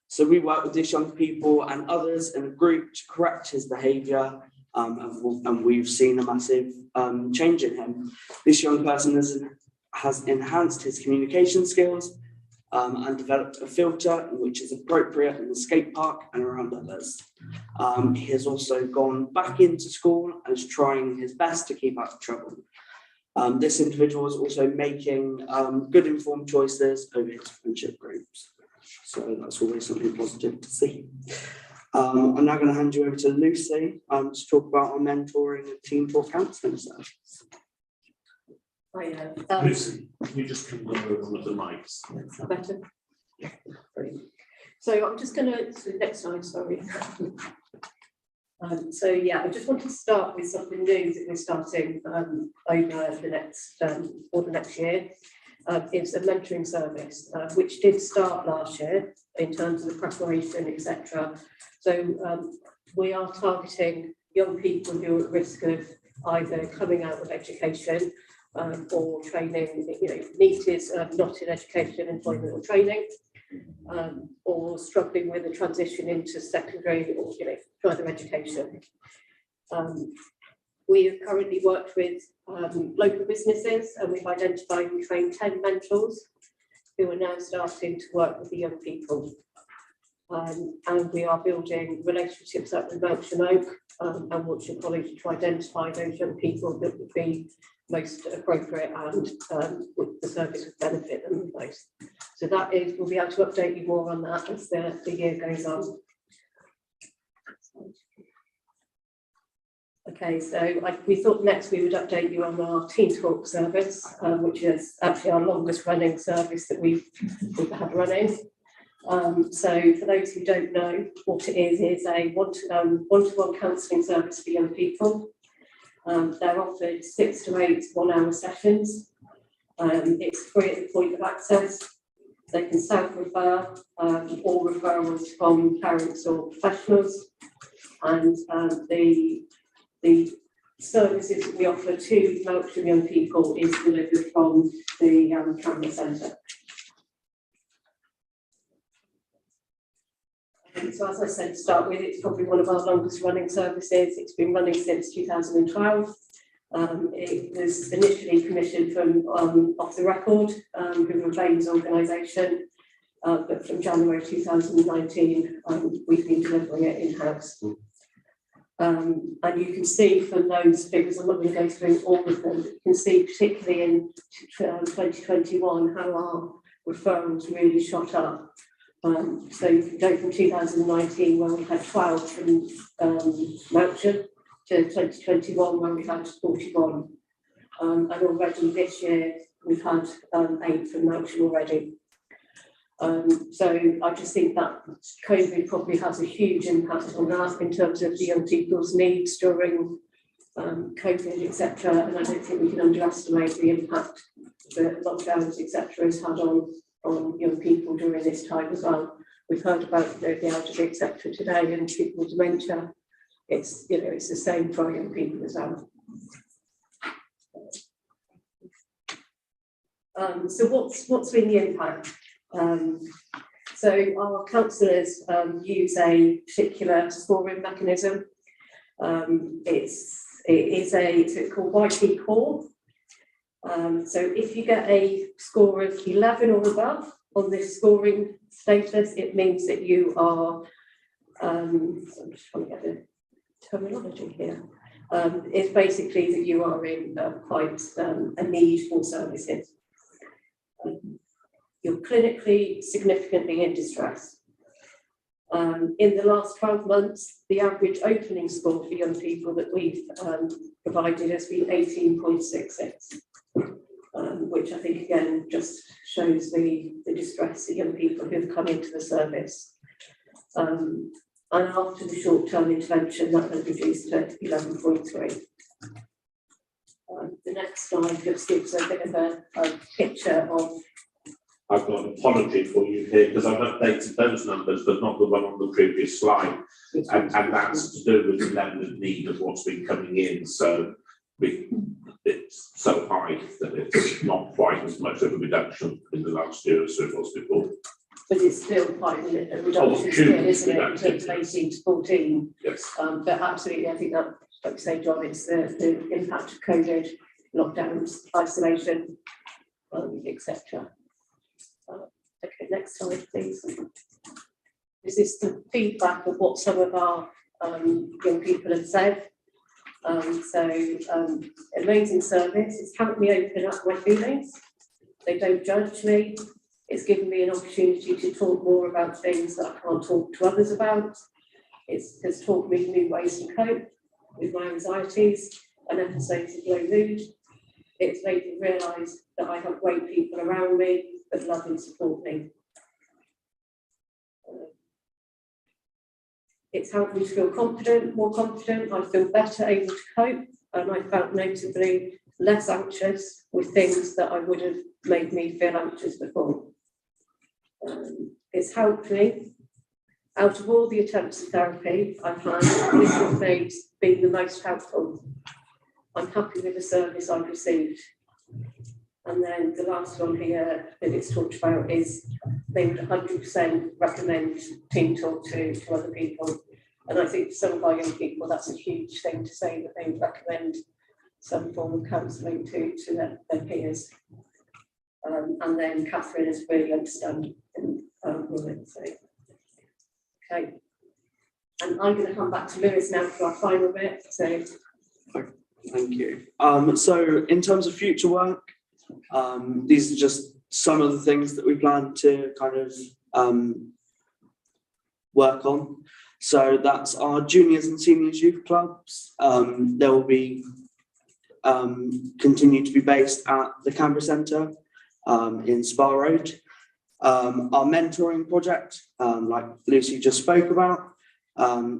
So we worked with these young people and others in a group to correct his behaviour, and we've seen a massive change in him. This young person has enhanced his communication skills and developed a filter which is appropriate in the skate park and around others. He has also gone back into school and is trying his best to keep out of trouble. This individual is also making good informed choices over his friendship groups. So that's always something positive to see. I'm now going to hand you over to Lucy to talk about our mentoring and team talk counselling service. Lucy, can you just come over with the mics? That's better. Yeah, brilliant. So I'm just going to, next slide, sorry. So yeah, I just wanted to start with something new that we're starting over the next or the next year. It's a mentoring service which did start last year in terms of the preparation, etc. So we are targeting young people who are at risk of either coming out of education or training. You know, NEET is not in education, employment or training, or struggling with a transition into secondary or further education. We have currently worked with local businesses, and we've identified and trained 10 mentors who are now starting to work with the young people. And we are building relationships up with Melksham Oak and Wiltshire College to identify those young people that would be most appropriate and the service would benefit them most. So that is, we'll be able to update you more on that as the year goes on. Okay, so we thought next we would update you on our Teen Talk service, which is actually our longest running service that we've had running. So for those who don't know what it is a one-to-one counselling service for young people. They're offered 6 to 8 one-hour sessions. It's free at the point of access. They can self-refer or referrals from parents or professionals. And the services that we offer to Melksham young people is delivered from the Camera Centre. So as I said to start with, it's probably one of our longest running services. It's been running since 2012. It was initially commissioned from Off the Record, who are a Baines organisation, but from January 2019, we've been delivering it in-house. And you can see from those figures, I'm not going to go through all of them, but you can see particularly in 2021 how our referrals really shot up. So you can go from 2019 where we had 12 from Melksham to 2021 where we had 41. And already this year we've had 8 from Melksham already. So I just think that COVID probably has a huge impact on that in terms of the young people's needs during COVID, etc. And I don't think we can underestimate the impact that lockdowns, etc. has had on young people during this time as well. We've heard about the elderly, etc. today, and people with dementia. It's it's the same for young people as well. So what's been the impact? So our counsellors use a particular scoring mechanism. It's called YP Core. So if you get a score of 11 or above on this scoring status, it means that you are, so I'm just trying to get the terminology here. It's basically that you are in quite a need for services. You're clinically significantly in distress. In the last 12 months, the average opening score for young people that we've provided has been 18.66, which I think again just shows the distress of young people who've come into the service. And after the short-term intervention, that has reduced to 11.3. The next slide just gives a bit of a picture of. I've got an apology for you here because I've updated those numbers, but not the one on the previous slide. And that's to do with the level of need of what's been coming in. So it's so high that it's not quite as much of a reduction in the last year as it was before. But it's still quite a reduction still, isn't it, in terms of 18 to 14? Yes. But absolutely, I think that, like you say, John, it's the impact of COVID, lockdowns, isolation, etc. Okay, next slide, please. This is the feedback of what some of our young people have said. Amazing service. It's helped me open up my feelings. They don't judge me. It's given me an opportunity to talk more about things that I can't talk to others about. It has taught me new ways to cope with my anxieties and episodes of low mood. It's made me realise that I have great people around me that love and support me. It's helped me to feel confident, more confident. I feel better able to cope, and I felt notably less anxious with things that I would have made me feel anxious before. It's helped me. Out of all the attempts of therapy I've had, this has been the most helpful. I'm happy with the service I've received. And then the last one here that it's talked about is they would 100% recommend Team Talk to other people. And I think for some of our young people, that's a huge thing to say, that they would recommend some form of counselling to their peers. And then Catherine is really understanding women. So, okay. And I'm going to come back to Lewis now for our final bit. So, thank you. So in terms of future work, these are just some of the things that we plan to kind of work on. So that's our juniors and seniors youth clubs. They will be continue to be based at the Canberra Centre in Spa Road. Our mentoring project, like Lucy just spoke about.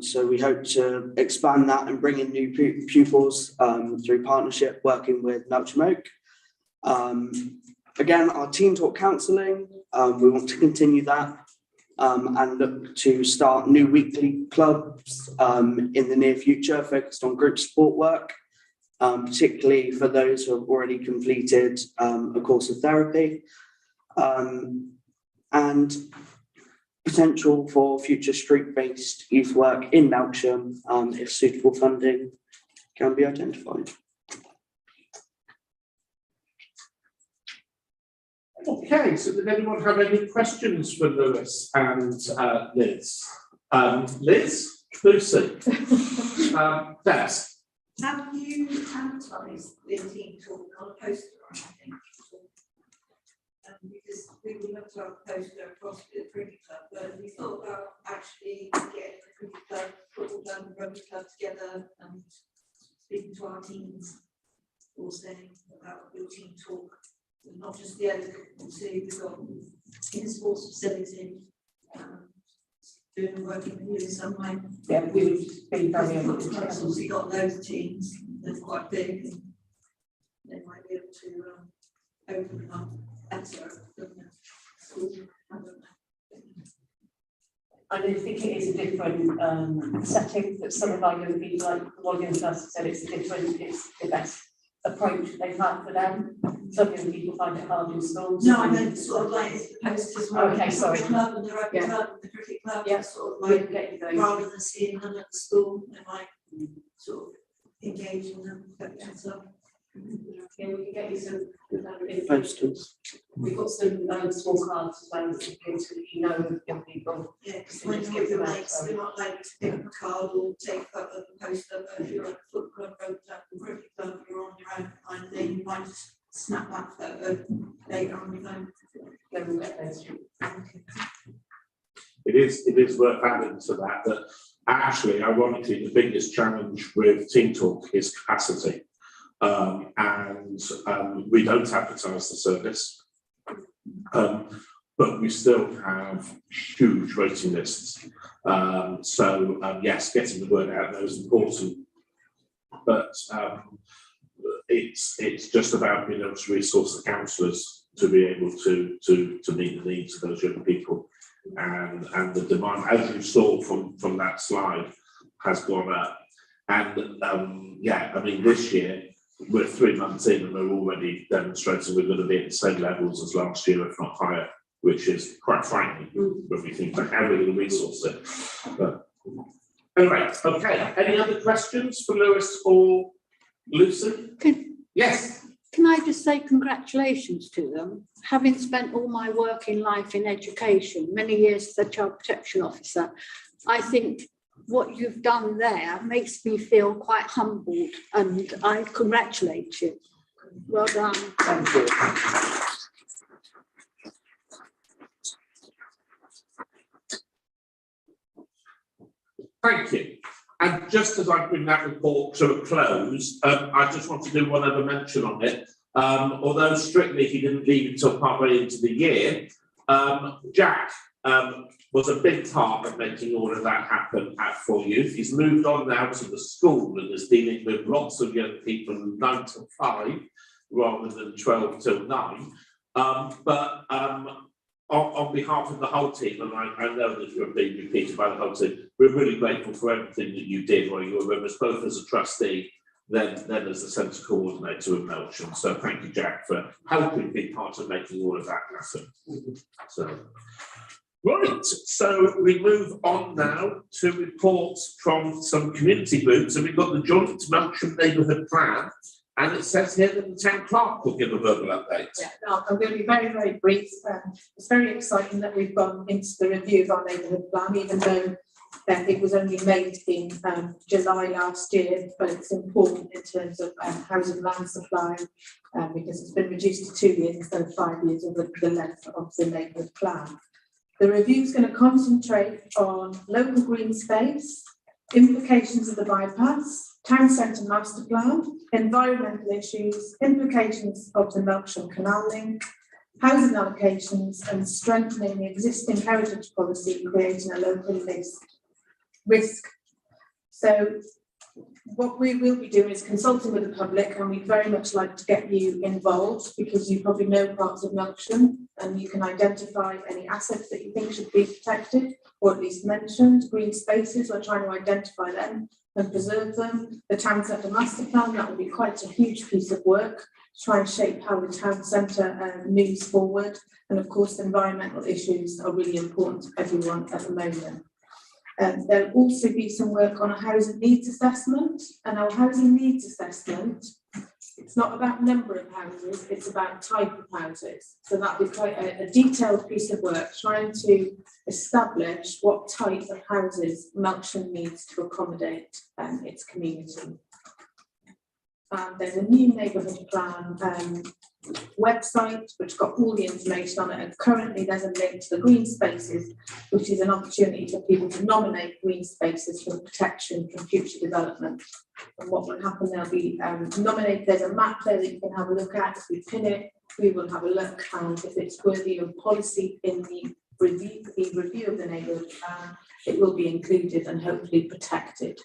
So we hope to expand that and bring in new pupils through partnership working with Melcham Oak. Again, our Team Talk counselling, we want to continue that and look to start new weekly clubs in the near future focused on group support work, particularly for those who have already completed a course of therapy, and potential for future street-based youth work in Melcham if suitable funding can be identified. Okay, so did anyone have any questions for Lewis and Liz? Liz, Lucy, Des. Have you advertised the Team Talk on a poster or anything? Because we would love to have a poster across the cricket club, but we thought about actually getting the cricket club, football club, and rugby club together and speaking to our teams, or saying about your Team Talk, and not just the other two. We've got in sports facility, doing working with you in some way. Yeah, we would be very able to. Clubs obviously got loads of teams, they're quite big, and they might be able to open them up better than school. I don't know. I do think it is a different setting that some of our young people, like one young person said, it's the best approach they've had for them. Some young people find it hard in school. No, I meant sort of like the posters. Okay, sorry. The club and the rugby club and the cricket club. Yeah, sort of like rather than seeing them at the school, they might sort of engage in them better. Yeah, we can get you some. Posters. We've got some small cards as well, so you know the young people. Yeah, because So when just you're give them your out, mates, so. they're not allowed to pick up a card or take a photo of the poster, but if you're at a foot club, road club, or cricket club, you're on your own kind of thing, you might just snap that photo later on your phone. Then we'll get those. It is worth adding to that actually, ironically, the biggest challenge with Team Talk is capacity. And we don't advertise the service. But we still have huge waiting lists. Yes, getting the word out there is important. But it's just about being able to resource the councillors to be able to meet the needs of those young people. And the demand, as you saw from that slide, has gone up. And I mean, this year, we're 3 months in and we're already demonstrating we're going to be at the same levels as last year, if not higher, which is quite frightening when we think about how we're going to resource it. But anyway, okay. Any other questions for Lewis or Lucy? Yes. Can I just say congratulations to them? Having spent all my working life in education, many years as a child protection officer, I think what you've done there makes me feel quite humbled, and I congratulate you. Well done. Thank you. Thank you. And just as I bring that report to a close, I just want to do one other mention on it. Although strictly he didn't leave until partway into the year, Jack was a big part of making all of that happen at For Youth. He's moved on now to the school and is dealing with lots of young people 9 to 5 rather than 12 till 9. On behalf of the whole team, and I know that you're being repeated by the whole team, we're really grateful for everything that you did while you were with us, both as a trustee, then as the centre coordinator in Melksham. So thank you, Jack, for helping be part of making all of that happen. So, right, so we move on now to reports from some community groups, and we've got the joint Melksham neighbourhood plan. And it says here that the town clerk will give a verbal update. Yeah, no, I'm going to be very, very brief. It's very exciting that we've gone into the review of our neighbourhood plan, even though it was only made in July last year, but it's important in terms of housing land supply because it's been reduced to 2 years instead of 5 years of the length of the neighbourhood plan. The review is going to concentrate on local green space, implications of the bypass, town centre master plan, environmental issues, implications of the Melksham Canal link, housing allocations, and strengthening the existing heritage policy, creating a local risk. So what we will be doing is consulting with the public, and we'd very much like to get you involved because you probably know parts of Melksham and you can identify any assets that you think should be protected or at least mentioned. Green spaces, we're trying to identify them and preserve them. The town centre master plan, that will be quite a huge piece of work to try and shape how the town centre moves forward. And of course, the environmental issues are really important to everyone at the moment. There'll also be some work on a housing needs assessment, and our housing needs assessment, it's not about number of houses, it's about type of houses. So that'll be quite a detailed piece of work trying to establish what type of houses Melksham needs to accommodate its community. There's a new neighbourhood plan website which got all the information on it, and currently there's a link to the green spaces, which is an opportunity for people to nominate green spaces for protection from future development. And what will happen, they'll be nominated. There's a map there that you can have a look at. If we pin it, we will have a look, and if it's worthy of policy in the review of the neighbourhood plan, it will be included and hopefully protected.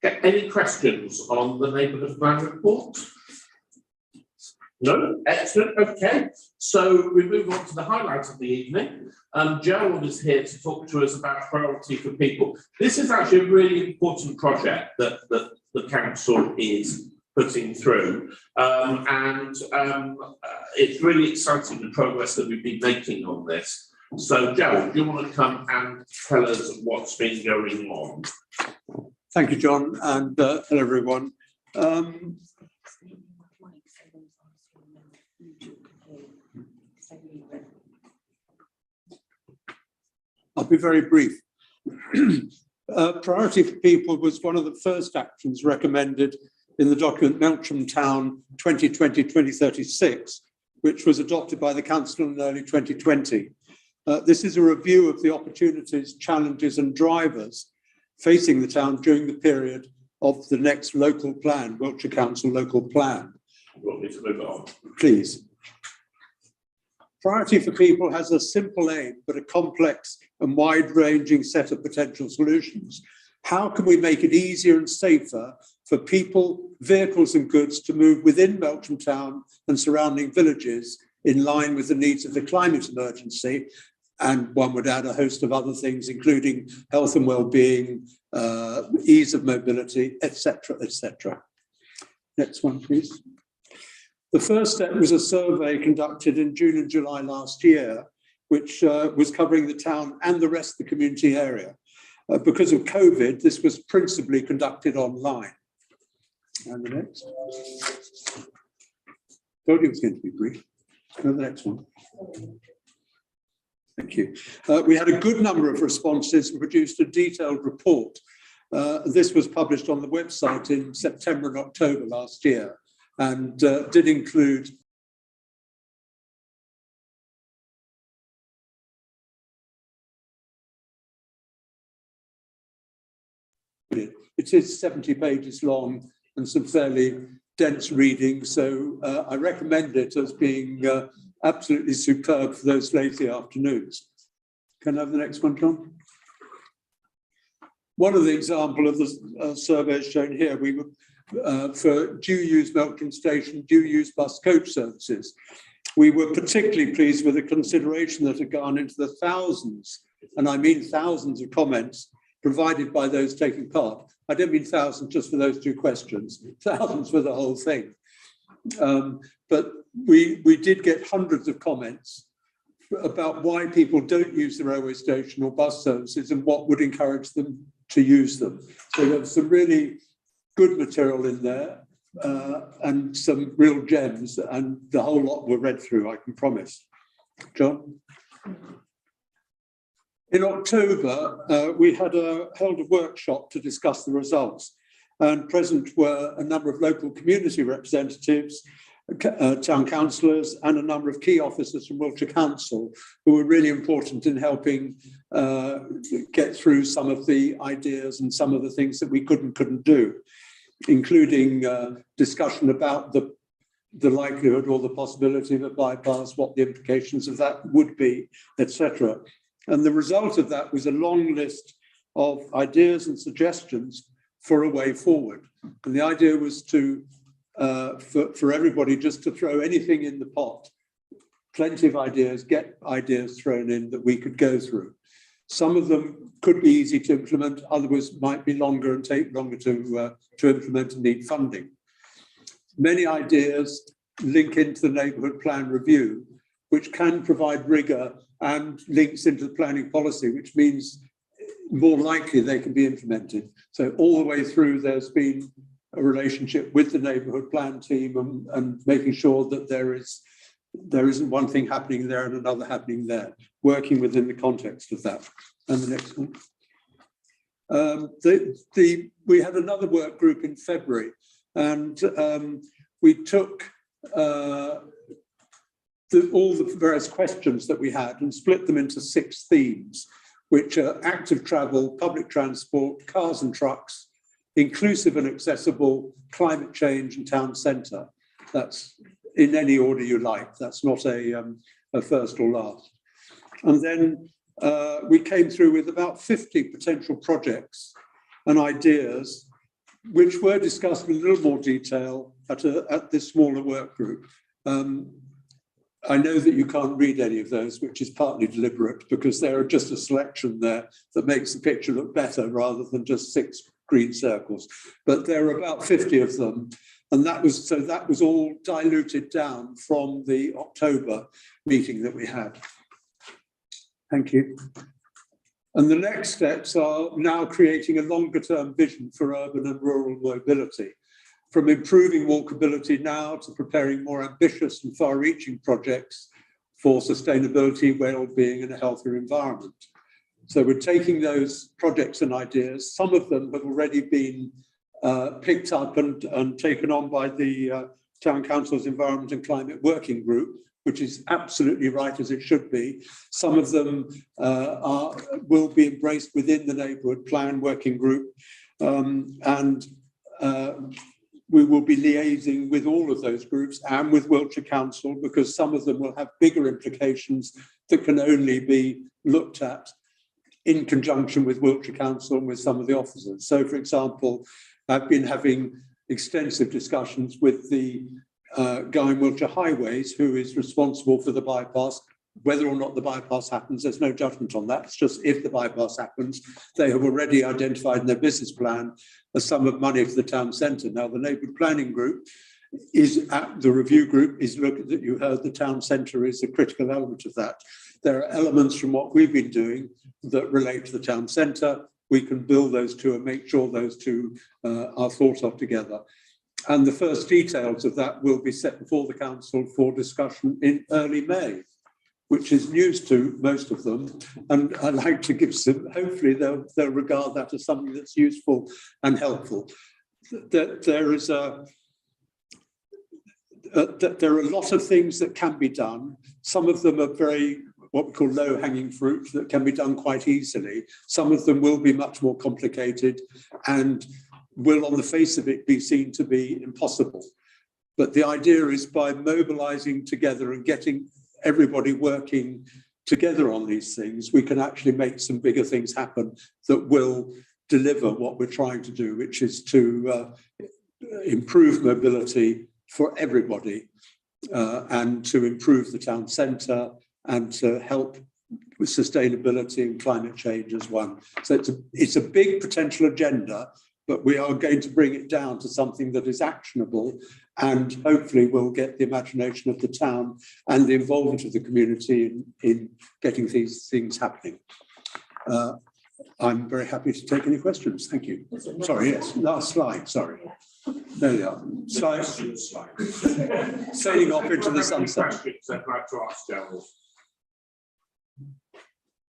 Okay, any questions on the neighbourhood plan report? No? Excellent, okay. So we move on to the highlights of the evening. Gerald is here to talk to us about priority for people. This is actually a really important project that the council is putting through. It's really exciting the progress that we've been making on this. So Gerald, do you want to come and tell us what's been going on? Thank you, John, and hello, everyone. I'll be very brief. Priority for People was one of the first actions recommended in the document Melksham Town 2020-2036, which was adopted by the Council in early 2020. This is a review of the opportunities, challenges and drivers facing the town during the period of the next local plan, Wiltshire Council local plan. You want me to move on? Please. Priority for People has a simple aim, but a complex and wide-ranging set of potential solutions. How can we make it easier and safer for people, vehicles and goods to move within Melksham Town and surrounding villages in line with the needs of the climate emergency? And one would add a host of other things, including health and well-being, ease of mobility, etc., etc. Next one, please. The first step was a survey conducted in June and July last year, which was covering the town and the rest of the community area. Because of COVID, this was principally conducted online. And the next. Told you it was going to be brief. Go to the next one. Thank you. We had a good number of responses and produced a detailed report. This was published on the website in September and October last year, and did include it is 70 pages long and some fairly dense reading, so I recommend it as being absolutely superb for those lazy afternoons. Can I have the next one, John? One of the examples of the surveys shown here, we were for due use Melksham Station, due use bus coach services. We were particularly pleased with the consideration that had gone into the thousands, and I mean thousands of comments provided by those taking part. I don't mean thousands just for those two questions, thousands for the whole thing. But we did get hundreds of comments about why people don't use the railway station or bus services and what would encourage them to use them. So there's some really good material in there and some real gems, and the whole lot were read through, I can promise. John? In October, we had held a workshop to discuss the results, and present were a number of local community representatives, town councillors, and a number of key officers from Wiltshire Council who were really important in helping get through some of the ideas and some of the things that we couldn't do, including discussion about the likelihood or the possibility of a bypass, what the implications of that would be, etc. And the result of that was a long list of ideas and suggestions for a way forward. And the idea was to, for everybody just to throw anything in the pot, plenty of ideas, get ideas thrown in that we could go through. Some of them could be easy to implement, others might be longer and take longer to implement and need funding. Many ideas link into the neighbourhood plan review, which can provide rigour and links into the planning policy, which means more likely they can be implemented. So all the way through, there's been a relationship with the neighbourhood plan team and making sure that there isn't one thing happening there and another happening there, working within the context of that. And the next one. We had another work group in February, and we took all the various questions that we had and split them into 6 themes, which are active travel, public transport, cars and trucks, inclusive and accessible, climate change and town centre. That's in any order you like. That's not a first or last. And then we came through with about 50 potential projects and ideas, which were discussed in a little more detail at this smaller work group. I know that you can't read any of those, which is partly deliberate, because there are just a selection there that makes the picture look better rather than just 6 green circles. But there are about 50 of them. And that was all diluted down from the October meeting that we had. Thank you. And the next steps are now creating a longer term vision for urban and rural mobility, from improving walkability now to preparing more ambitious and far reaching projects for sustainability, well-being and a healthier environment. So we're taking those projects and ideas. Some of them have already been picked up and taken on by the Town Council's Environment and Climate Working Group, which is absolutely right as it should be. Some of them will be embraced within the Neighbourhood Plan Working Group, and we will be liaising with all of those groups and with Wiltshire Council, because some of them will have bigger implications that can only be looked at in conjunction with Wiltshire Council and with some of the officers. So, for example, I've been having extensive discussions with the guy in Wiltshire Highways, who is responsible for the bypass. Whether or not the bypass happens, there's no judgment on that. It's just if the bypass happens, they have already identified in their business plan a sum of money for the town centre. Now, the neighbourhood planning group is at the review group is looking that you heard the town centre is a critical element of that. There are elements from what we've been doing that relate to the town centre. We can build those two and make sure those two are thought of together. And the first details of that will be set before the council for discussion in early May, which is news to most of them. And I'd like to give some, hopefully they'll regard that as something that's useful and helpful. That there is there are a lot of things that can be done. Some of them are very, what we call low-hanging fruit that can be done quite easily. Some of them will be much more complicated and will, on the face of it, be seen to be impossible. But the idea is by mobilizing together and getting everybody working together on these things, we can actually make some bigger things happen that will deliver what we're trying to do, which is to improve mobility for everybody and to improve the town centre and to help with sustainability and climate change as one. So it's a big potential agenda, but we are going to bring it down to something that is actionable and hopefully will get the imagination of the town and the involvement of the community in getting these things happening. I'm very happy to take any questions. Thank you. Sorry, yes, last slide, sorry. There you are. Slide. Sailing off into the sunset. Questions I'd like to ask, Gerald.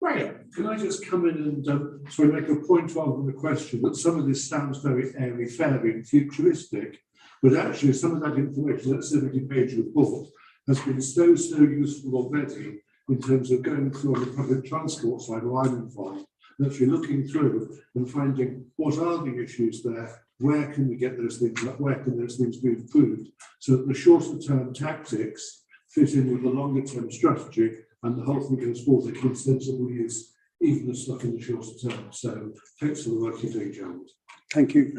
Graham, can I just come in and sort of make a point rather than a question that some of this sounds very airy-fairy and futuristic, but actually some of that information, that 70-page report, has been so useful already in terms of going through on the public transport side, where I'm involved, and actually looking through and finding what are the issues there, where can we get those things, where can those things be improved, so that the shorter term tactics fit in with the longer term strategy and the whole thing goes forward in sensible use, even the stuff in the shorter term. So thanks for the work you're doing, Gerald. Thank you.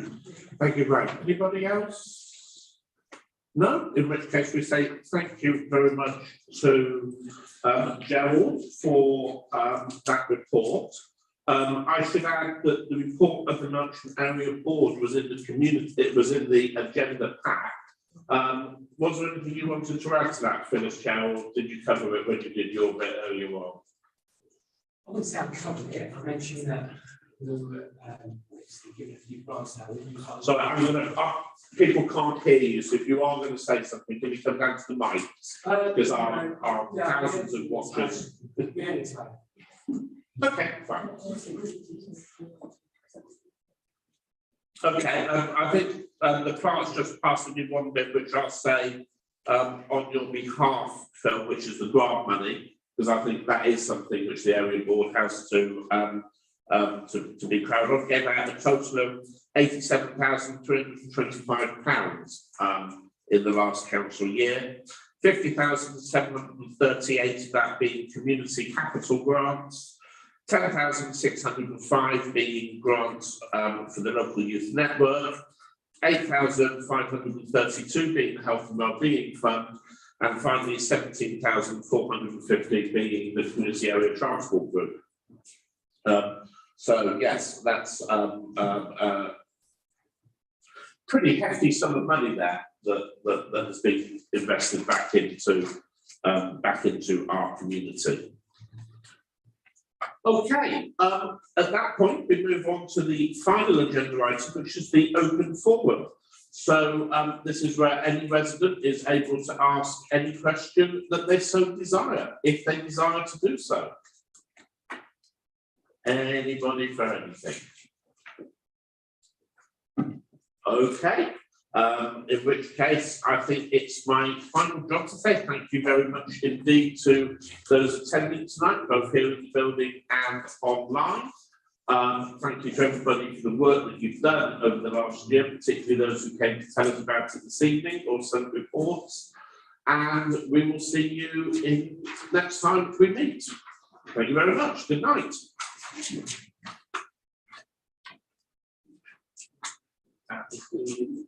Thank you, Graham. Anybody else? No? In which case we say thank you very much to Gerald for that report. I should add that the report of the Merchant Area Board was in the community, it was in the agenda pack. Was there anything you wanted to add to that, Phyllis Carroll? Did you cover it when you did your bit earlier on? I wouldn't say I covered it. I mentioned that we were giving a few grants now. So I'm going to, people can't hear you, so if you are going to say something, can you come down to the mic? Because our thousands of watchers. Yeah, it's fine. Okay, fine. Okay, I think the clerk's just passed me one bit, which I'll say on your behalf, Phil, which is the grant money, because I think that is something which the area board has to be proud of. Gave out a total of £87,325 in the last council year. 50,738 of that being community capital grants. 10,605 being grants for the local youth network, 8,532 being the health and wellbeing fund, and finally 17,450 being the community area transport group. So yes, that's pretty hefty sum of money there that has been invested back into our community. Okay, at that point, we move on to the final agenda item, which is the open forum. So this is where any resident is able to ask any question that they so desire, if they desire to do so. Anybody for anything? Okay, in which case I think it's my final job to say thank you very much indeed to those attending tonight, both here in the building and online. Thank you to everybody for the work that you've done over the last year, particularly those who came to tell us about it this evening or sent reports. And we will see you in next time we meet. Thank you very much. Good night. If we-